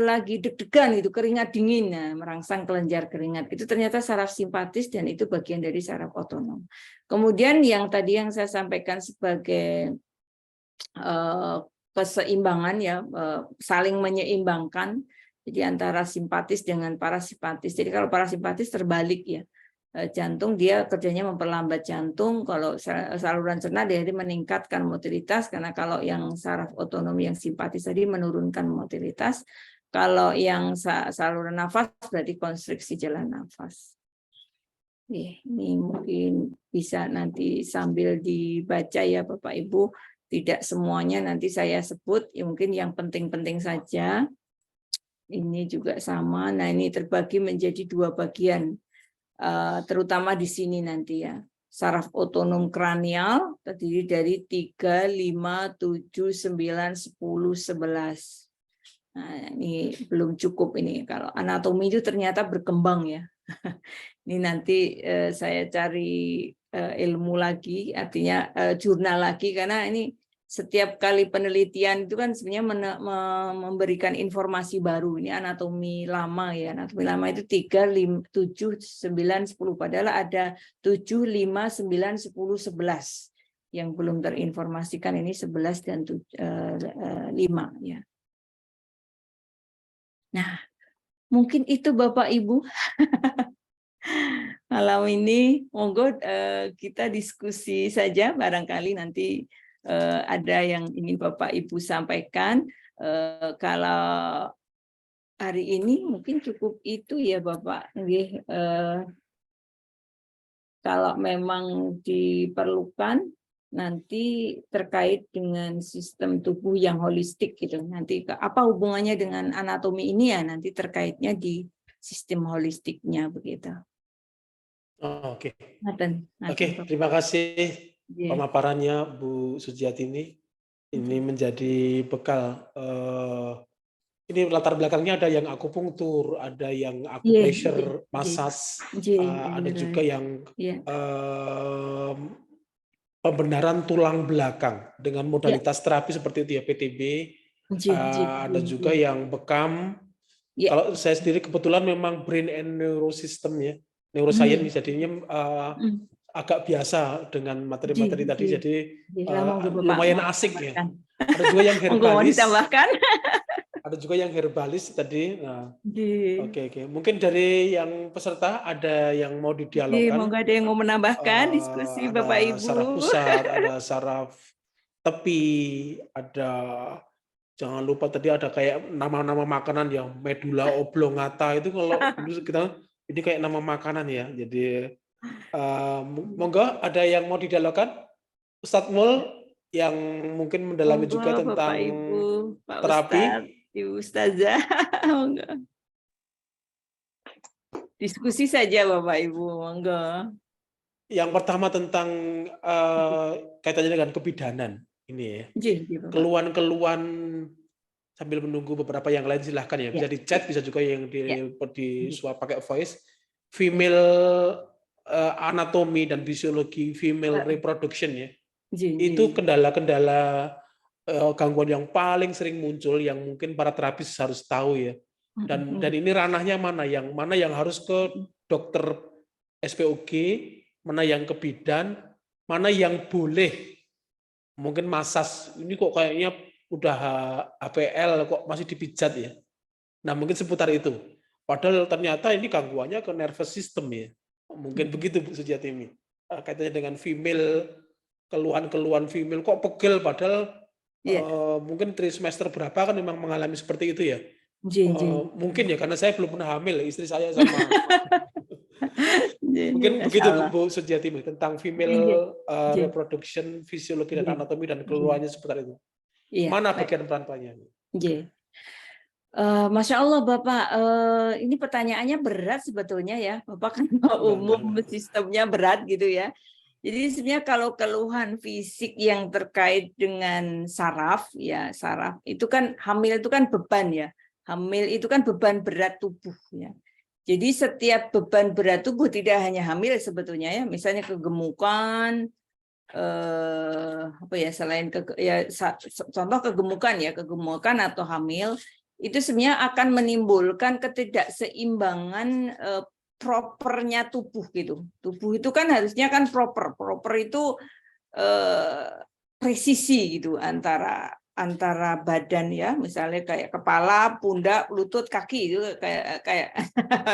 lagi deg-degan itu keringat dingin, nah, merangsang kelenjar keringat, itu ternyata saraf simpatis dan itu bagian dari saraf otonom. Kemudian yang tadi yang saya sampaikan sebagai keseimbangan ya, saling menyeimbangkan jadi antara simpatis dengan parasimpatis. Jadi kalau parasimpatis terbalik ya, jantung dia kerjanya memperlambat jantung, kalau saluran cerna dia meningkatkan motilitas, karena kalau yang saraf otonom yang simpatis tadi menurunkan motilitas, kalau yang saluran nafas berarti konstriksi jalan nafas. Ini mungkin bisa nanti sambil dibaca ya Bapak Ibu, tidak semuanya nanti saya sebut, ya mungkin yang penting-penting saja. Ini juga sama, nah ini terbagi menjadi 2 bagian. Terutama di sini nanti ya, saraf otonom kranial terdiri dari 3, 5, 7, 9, 10, 11. Nah, ini belum cukup ini, kalau anatomi itu ternyata berkembang ya. Ini nanti saya cari ilmu lagi, artinya jurnal lagi, karena ini setiap kali penelitian itu kan sebenarnya memberikan informasi baru. Ini anatomi lama ya, anatomi lama itu 3, 5, 7, 9, 10. Padahal ada 7, 5, 9, 10, 11 yang belum terinformasikan, ini 11 dan 5 ya. Nah, mungkin itu Bapak Ibu. Malam ini monggo kita diskusi saja, barangkali nanti ada yang ingin Bapak Ibu sampaikan. Kalau hari ini mungkin cukup itu ya Bapak. Kalau memang diperlukan nanti terkait dengan sistem tubuh yang holistik gitu. Nanti apa hubungannya dengan anatomi ini ya, nanti terkaitnya di sistem holistiknya begitu. Oke. Oke, Terima kasih pemaparannya Bu Sujiatini. Ini menjadi bekal. Ini latar belakangnya ada yang akupunktur, ada yang acupressure, massage, ada juga yang pembenaran tulang belakang dengan modalitas terapi seperti itu ya, PTB. Ada juga yang bekam. Kalau saya sendiri kebetulan memang brain and neurosystem ya, neuroscience, jadinya agak biasa dengan materi-materi tadi, jadi lumayan asik ya. Ada juga yang herbalis. Ada juga yang herbalis tadi. Nah, oke. Mungkin dari yang peserta ada yang mau didialogkan. Monggo ada yang mau menambahkan diskusi Bapak Ibu. Saraf pusat, ada saraf tepi, ada, jangan lupa tadi ada kayak nama-nama makanan yang medula oblongata itu, kalau dulu kita ini kayak nama makanan ya. Jadi monggo ada yang mau didialogkan, Ustadz Mul yang mungkin mendalami juga tentang Bapak Ibu, Pak terapi. Ustadz, Ibu Ustazah. Diskusi saja Bapak Ibu, monggo. Yang pertama tentang kaitannya dengan kebidanan ini ya. Keluhan-keluhan, sambil menunggu beberapa yang lain silahkan ya, bisa di chat, bisa juga yang di swap pakai voice. Female anatomi dan fisiologi female reproduction ya. Itu kendala-kendala gangguan yang paling sering muncul, yang mungkin para terapis harus tahu ya. Dan ini ranahnya mana yang harus ke dokter SPOG, mana yang ke bidan, mana yang boleh mungkin massage. Ini kok kayaknya udah HPL kok masih dipijat ya. Nah, mungkin seputar itu. Padahal ternyata ini gangguannya ke nervous system ya. Mungkin begitu Bu Sujiatini. Kaitannya dengan female, keluhan-keluhan female kok pegel, padahal mungkin trimester berapa kan memang mengalami seperti itu ya. Mungkin ya, karena saya belum pernah hamil, istri saya sama Mungkin Masya begitu Allah. Bu Sujiati tentang Iya, female iya. reproduction, fisiologi dan Iya. anatomi dan keluarnya seputar itu. Iya, Mana baik. bagian peran-perannya? Iya. Masya Allah Bapak, ini pertanyaannya berat sebetulnya ya, Bapak kan umum Enggak. sistemnya berat gitu ya. Jadi sebenarnya kalau keluhan fisik yang terkait dengan saraf, ya saraf itu kan hamil itu kan beban ya, hamil itu kan beban berat tubuh ya. Jadi setiap beban berat tubuh tidak hanya hamil sebetulnya ya, misalnya kegemukan, apa ya selain contoh kegemukan atau hamil itu sebenarnya akan menimbulkan ketidakseimbangan propernya tubuh gitu. Tubuh itu kan harusnya kan proper itu presisi gitu antara badan ya, misalnya kayak kepala, pundak, lutut, kaki itu kayak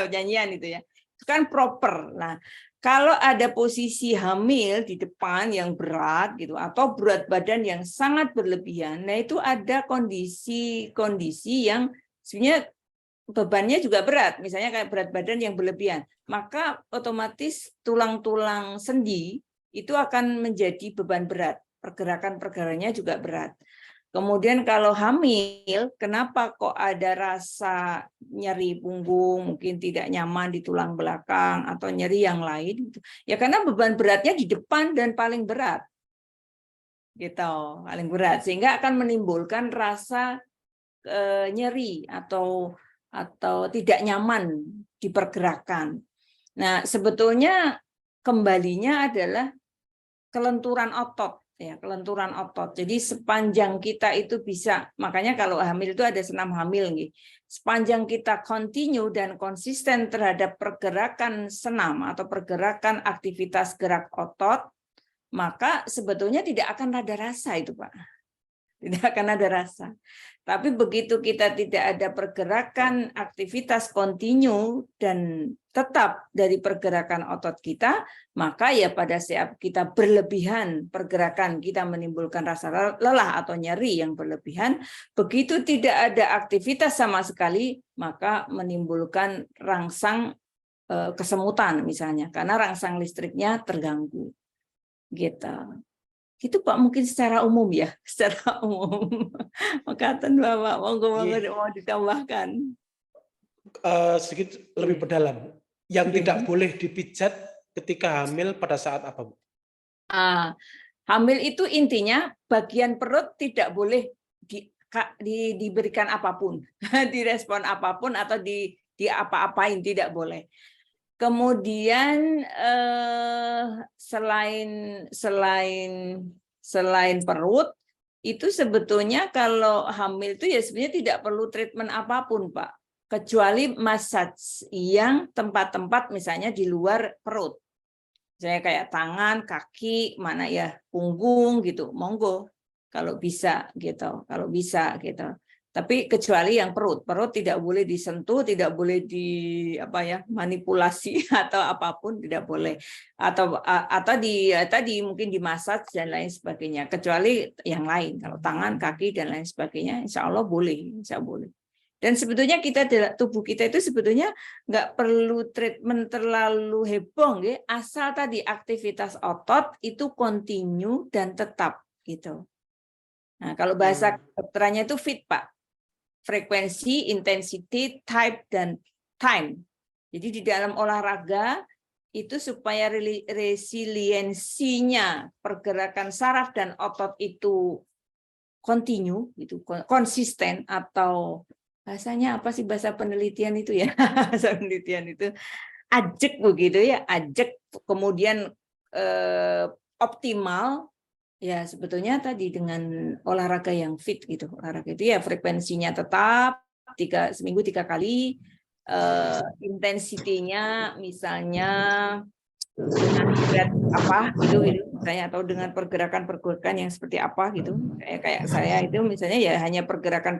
nyanyian itu ya. Itu kan proper. Nah, kalau ada posisi hamil di depan yang berat gitu atau berat badan yang sangat berlebihan, nah itu ada kondisi-kondisi yang sebenarnya bebannya juga berat, misalnya kayak berat badan yang berlebihan, maka otomatis tulang-tulang sendi itu akan menjadi beban berat, pergerakan-pergerakannya juga berat. Kemudian kalau hamil, kenapa kok ada rasa nyeri punggung, mungkin tidak nyaman di tulang belakang, atau nyeri yang lain? Ya karena beban beratnya di depan dan paling berat. Gitu, paling berat. Sehingga akan menimbulkan rasa nyeri atau tidak nyaman di pergerakan. Nah, sebetulnya kembalinya adalah kelenturan otot. Ya, kelenturan otot. Jadi sepanjang kita itu bisa, makanya kalau hamil itu ada senam hamil nih. Sepanjang kita continue dan konsisten terhadap pergerakan senam atau pergerakan aktivitas gerak otot, maka sebetulnya tidak akan ada rasa itu, Pak. Tidak akan ada rasa. Tapi begitu kita tidak ada pergerakan aktivitas kontinu dan tetap dari pergerakan otot kita, maka ya pada saat kita berlebihan pergerakan kita menimbulkan rasa lelah atau nyeri yang berlebihan, begitu tidak ada aktivitas sama sekali, maka menimbulkan rangsang kesemutan misalnya, karena rangsang listriknya terganggu. Gitu. Itu Pak mungkin secara umum ya, secara umum. Makatan Bapak, monggo mau ditambahkan. Sedikit lebih berdalam. Yang tidak boleh dipijat ketika hamil pada saat apa, Bu? Hamil itu intinya bagian perut tidak boleh diberikan apapun, direspon apapun atau di apa-apain, tidak boleh. Kemudian selain perut itu sebetulnya kalau hamil itu ya sebenarnya tidak perlu treatment apapun, Pak, kecuali massage yang tempat-tempat misalnya di luar perut, misalnya kayak tangan, kaki, mana ya punggung gitu, monggo kalau bisa gitu, Tapi kecuali yang perut tidak boleh disentuh, tidak boleh manipulasi atau apapun, tidak boleh. Atau tadi mungkin dimasak dan lain sebagainya. Kecuali yang lain, kalau tangan, kaki dan lain sebagainya, insya Allah boleh, Dan sebetulnya tubuh kita itu sebetulnya nggak perlu treatment terlalu heboh, asal tadi aktivitas otot itu kontinu dan tetap gitu. Nah, kalau bahasa dokterannya itu fit, Pak. Frekuensi, intensity, type, dan time. Jadi di dalam olahraga itu supaya resiliensinya pergerakan saraf dan otot itu continue, gitu, konsisten, atau bahasanya apa sih bahasa penelitian itu ya? Bahasa penelitian itu ajek begitu ya, ajek, kemudian optimal. Ya sebetulnya tadi dengan olahraga yang fit gitu, olahraga itu ya frekuensinya tetap seminggu 3 kali, intensitinya misalnya dengan berat apa gitu misalnya, atau dengan pergerakan yang seperti apa gitu, kayak saya itu misalnya ya hanya pergerakan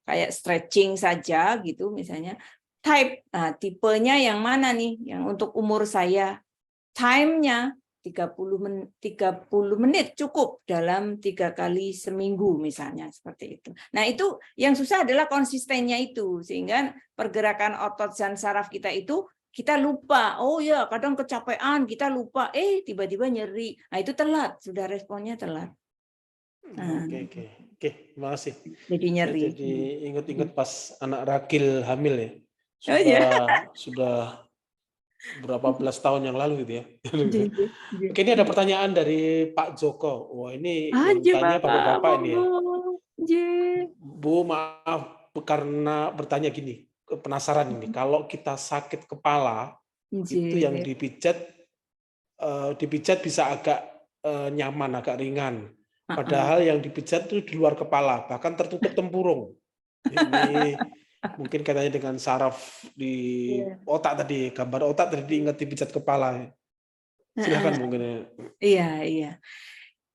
kayak stretching saja gitu misalnya. Type, tipenya yang mana nih yang untuk umur saya, time-nya 30 menit cukup dalam 3 kali seminggu misalnya, seperti itu. Nah itu yang susah adalah konsistennya itu, sehingga pergerakan otot dan saraf kita itu kita lupa. Oh ya, kadang kecapean, kita lupa. Tiba-tiba nyeri. Nah, itu telat, sudah responnya telat. Nah, Oke, terima kasih. jadi Saya nyeri. jadi ingat-ingat pas anak ragil hamil ya. Oh iya. Sudah berapa belas tahun yang lalu gitu ya. Iya. Oke, ini ada pertanyaan dari Pak Joko. Wah, ini yang Aja, tanya bapak-bapak ini ya. Iya. Bu, maaf karena bertanya gini, penasaran ini. Kalau kita sakit kepala, itu yang dipijat bisa agak nyaman, agak ringan. Padahal yang dipijat itu di luar kepala, bahkan tertutup tempurung. Ini mungkin katanya dengan saraf di otak tadi, gambar otak tadi diingat dipijat kepala. Silakan mungkin. Iya.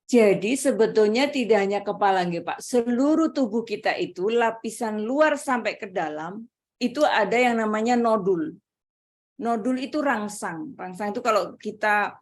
Jadi sebetulnya tidak hanya kepala, Pak. Seluruh tubuh kita itu lapisan luar sampai ke dalam itu ada yang namanya nodul. Nodul itu rangsang. Rangsang itu kalau kita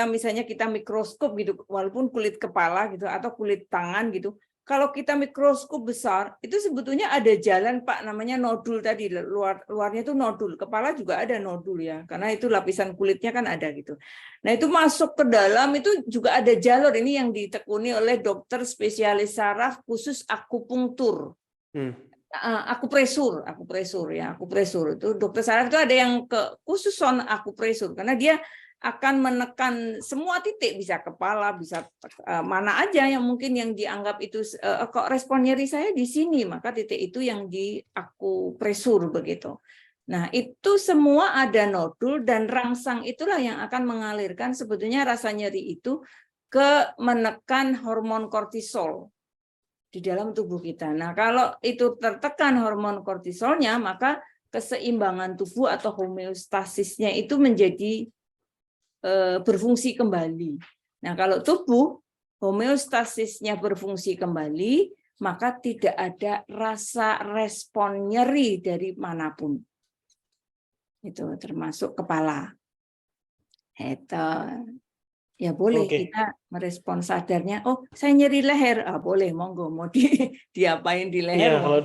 misalnya kita mikroskop gitu, walaupun kulit kepala gitu atau kulit tangan gitu. Kalau kita mikroskop besar, itu sebetulnya ada jalan, Pak, namanya nodul tadi. Luarnya itu nodul. Kepala juga ada nodul ya, karena itu lapisan kulitnya kan ada gitu. Nah, itu masuk ke dalam, itu juga ada jalur. Ini yang ditekuni oleh dokter spesialis saraf khusus akupunktur. Akupresur itu dokter saraf itu ada yang khusus soal akupresur, karena dia akan menekan semua titik, bisa kepala, bisa mana aja yang mungkin yang dianggap itu kok respon nyeri saya di sini, maka titik itu yang di akupresur begitu. Nah, itu semua ada nodul dan rangsang itulah yang akan mengalirkan sebetulnya rasa nyeri itu ke menekan hormon kortisol di dalam tubuh kita. Nah, kalau itu tertekan hormon kortisolnya, maka keseimbangan tubuh atau homeostasisnya itu menjadi berfungsi kembali. Nah, kalau tubuh homeostasisnya berfungsi kembali, maka tidak ada rasa respon nyeri dari manapun. Itu termasuk kepala. Itu ya boleh kita merespon sadarnya. Oh, saya nyeri leher. Boleh, monggo mau diapain di leher? Iya, kalau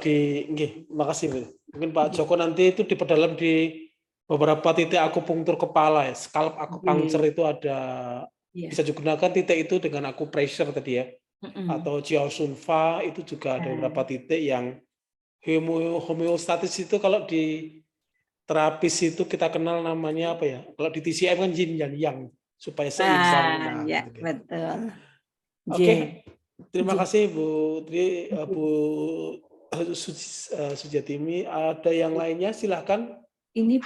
makasih. Mungkin Pak Joko nanti itu diperdalam di beberapa titik akupunktur kepala ya, scalp acupuncture itu ada, bisa digunakan titik itu dengan acupressure tadi ya, atau Jiao Sun Fa itu juga ada beberapa titik yang homeostatis itu. Kalau di terapis itu kita kenal namanya apa ya, kalau di TCM kan yin dan yang, supaya seimbang. Ya, gitu. Betul. Oke, terima kasih Bu Tri, Bu Sujiatimi. Ada yang lainnya, silahkan. Ini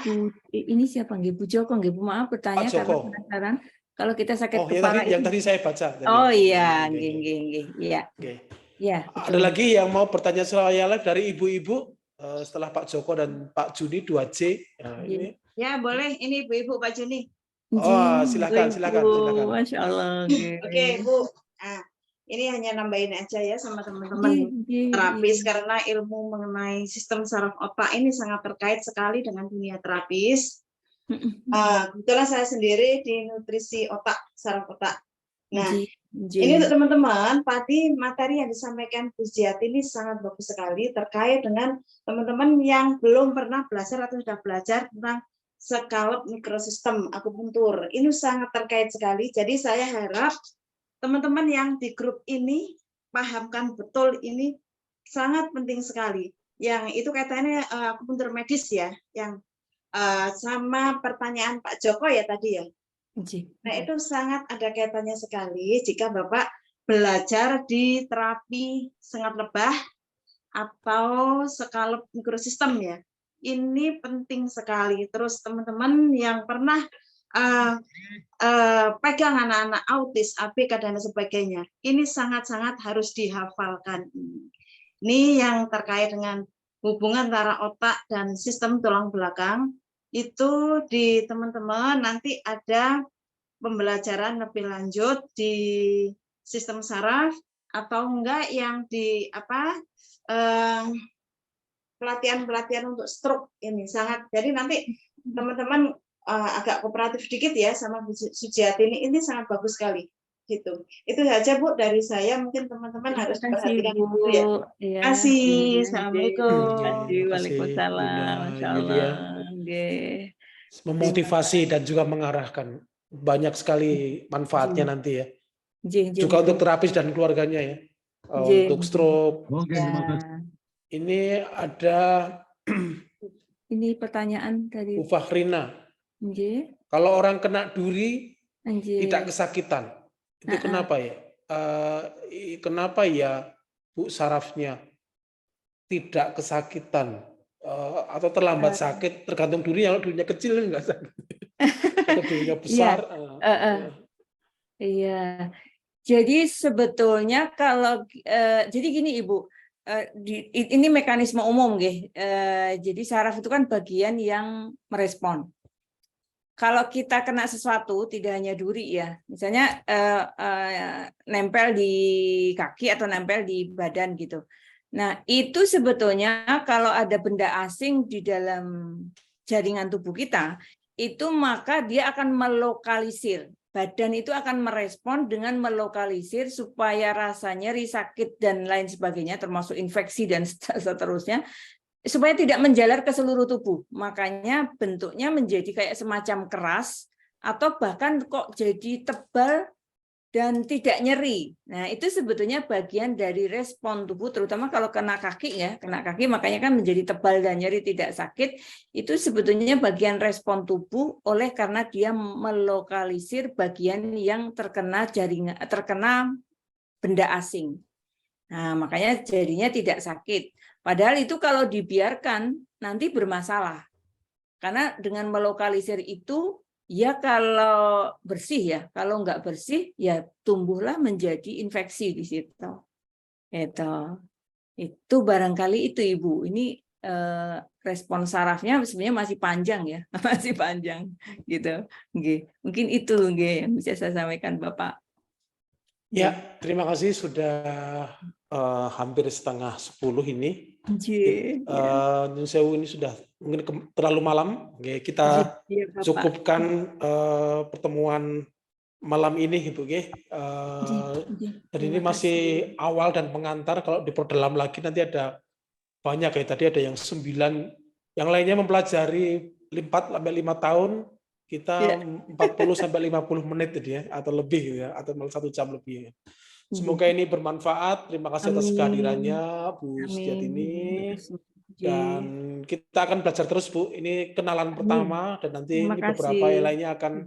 siapa nggih? Bu Joko nggih, Bu, maaf bertanya karena penasaran. Kalau kita sakit kepala yang tadi saya baca. Oh iya, nggih. Iya. Ya, ada lagi yang mau bertanya saya dari ibu-ibu setelah Pak Joko dan Pak Juni 2C. Ini. Ya, boleh. Ini ibu-ibu Pak Juni. Oh, silakan. Masya Allah. Oke, Bu. Nah, ini hanya nambahin aja ya sama teman-teman terapis, karena ilmu mengenai sistem saraf otak ini sangat terkait sekali dengan dunia terapis. Kebetulan saya sendiri di nutrisi otak, saraf otak. Nah, ini untuk teman-teman, tadi materi yang disampaikan Bu Sujiati ini sangat bagus sekali terkait dengan teman-teman yang belum pernah belajar atau sudah belajar tentang scalp mikrosistem akupunktur. Ini sangat terkait sekali. Jadi saya harap teman-teman yang di grup ini pahamkan betul, ini sangat penting sekali. Yang itu kaitannya akupunktur medis ya, yang sama pertanyaan Pak Joko ya tadi ya. Nah, itu sangat ada kaitannya sekali jika Bapak belajar di terapi sengat lebah atau scalp mikrosistem ya. Ini penting sekali. Terus teman-teman yang pernah pegang anak-anak autis, ABK dan sebagainya, ini sangat-sangat harus dihafalkan. Ini yang terkait dengan hubungan antara otak dan sistem tulang belakang. Itu di teman-teman nanti ada pembelajaran lebih lanjut di sistem saraf atau enggak yang di pelatihan-pelatihan untuk stroke ini sangat. Jadi nanti teman-teman agak kooperatif sedikit ya sama Bu Sujiati ini sangat bagus sekali gitu. Itu saja Bu dari saya, mungkin teman-teman harus perhatikan dulu ya. Terima kasih. Assalamualaikum. Waalaikumsalam. Masya Allah. memotivasi dan juga mengarahkan. Banyak sekali manfaatnya nanti ya. Juga untuk terapis dan keluarganya ya. Untuk stroke. Ya. Ini ada Ini pertanyaan dari Bu Fakhrina. Nggih. Kalau orang kena duri Nggih. tidak kesakitan, itu kenapa ya? Kenapa ya Bu sarafnya tidak kesakitan atau terlambat sakit? Tergantung durinya. Kalau durinya kecil enggak sakit. Kalau durinya besar. Iya. Jadi sebetulnya kalau jadi gini Ibu, ini mekanisme umum nggih. Jadi saraf itu kan bagian yang merespon. Kalau kita kena sesuatu, tidak hanya duri ya, misalnya nempel di kaki atau nempel di badan gitu. Nah itu sebetulnya kalau ada benda asing di dalam jaringan tubuh kita, itu maka dia akan melokalisir. Badan itu akan merespon dengan melokalisir supaya rasa nyeri, sakit, dan lain sebagainya, termasuk infeksi dan seterusnya, supaya tidak menjalar ke seluruh tubuh. Makanya bentuknya menjadi kayak semacam keras, atau bahkan kok jadi tebal dan tidak nyeri. Nah, itu sebetulnya bagian dari respon tubuh, terutama kalau kena kaki ya, kena kaki makanya kan menjadi tebal dan nyeri tidak sakit, itu sebetulnya bagian respon tubuh oleh karena dia melokalisir bagian yang terkena jaringan, terkena benda asing. Nah, makanya jadinya tidak sakit. Padahal itu kalau dibiarkan nanti bermasalah. Karena dengan melokalisir itu ya kalau bersih ya, kalau nggak bersih ya tumbuhlah menjadi infeksi di situ. Itu barangkali itu Ibu. Ini respon sarafnya sebenarnya masih panjang ya, masih panjang gitu. Mungkin itu yang bisa saya sampaikan Bapak. Ya, terima kasih sudah hampir 9:30 ini. Nyun sewu ini sudah mungkin terlalu malam. Kita cukupkan pertemuan malam ini, Ibu. Dan ini masih awal dan pengantar. Kalau diperdalam lagi nanti ada banyak ya. Tadi ada yang 9, yang lainnya mempelajari 4 sampai 5 tahun. Kita 40 sampai 50 menit ya, atau lebih ya, atau 1 jam lebih. Semoga ini bermanfaat. Terima kasih atas kehadirannya Bu Setiatini. Dan kita akan belajar terus Bu. Ini kenalan pertama dan nanti ini beberapa yang lainnya akan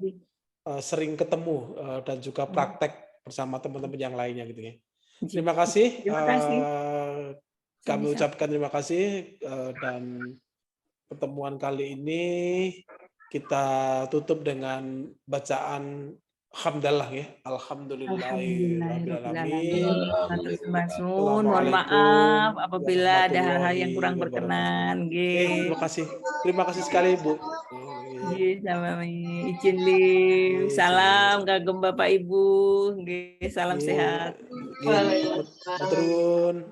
sering ketemu dan juga praktek bersama teman-teman yang lainnya gitu ya. Terima kasih. Kami ucapkan terima kasih dan pertemuan kali ini kita tutup dengan bacaan hamdalah ya. Alhamdulillahirrahmanirrahim. Mohon maaf apabila ada hal-hal yang kurang berkenan. Terima kasih. Terima kasih sekali Bu. Sama izin liu. Salam kagem Bapak Ibu. Salam sehat. Turun.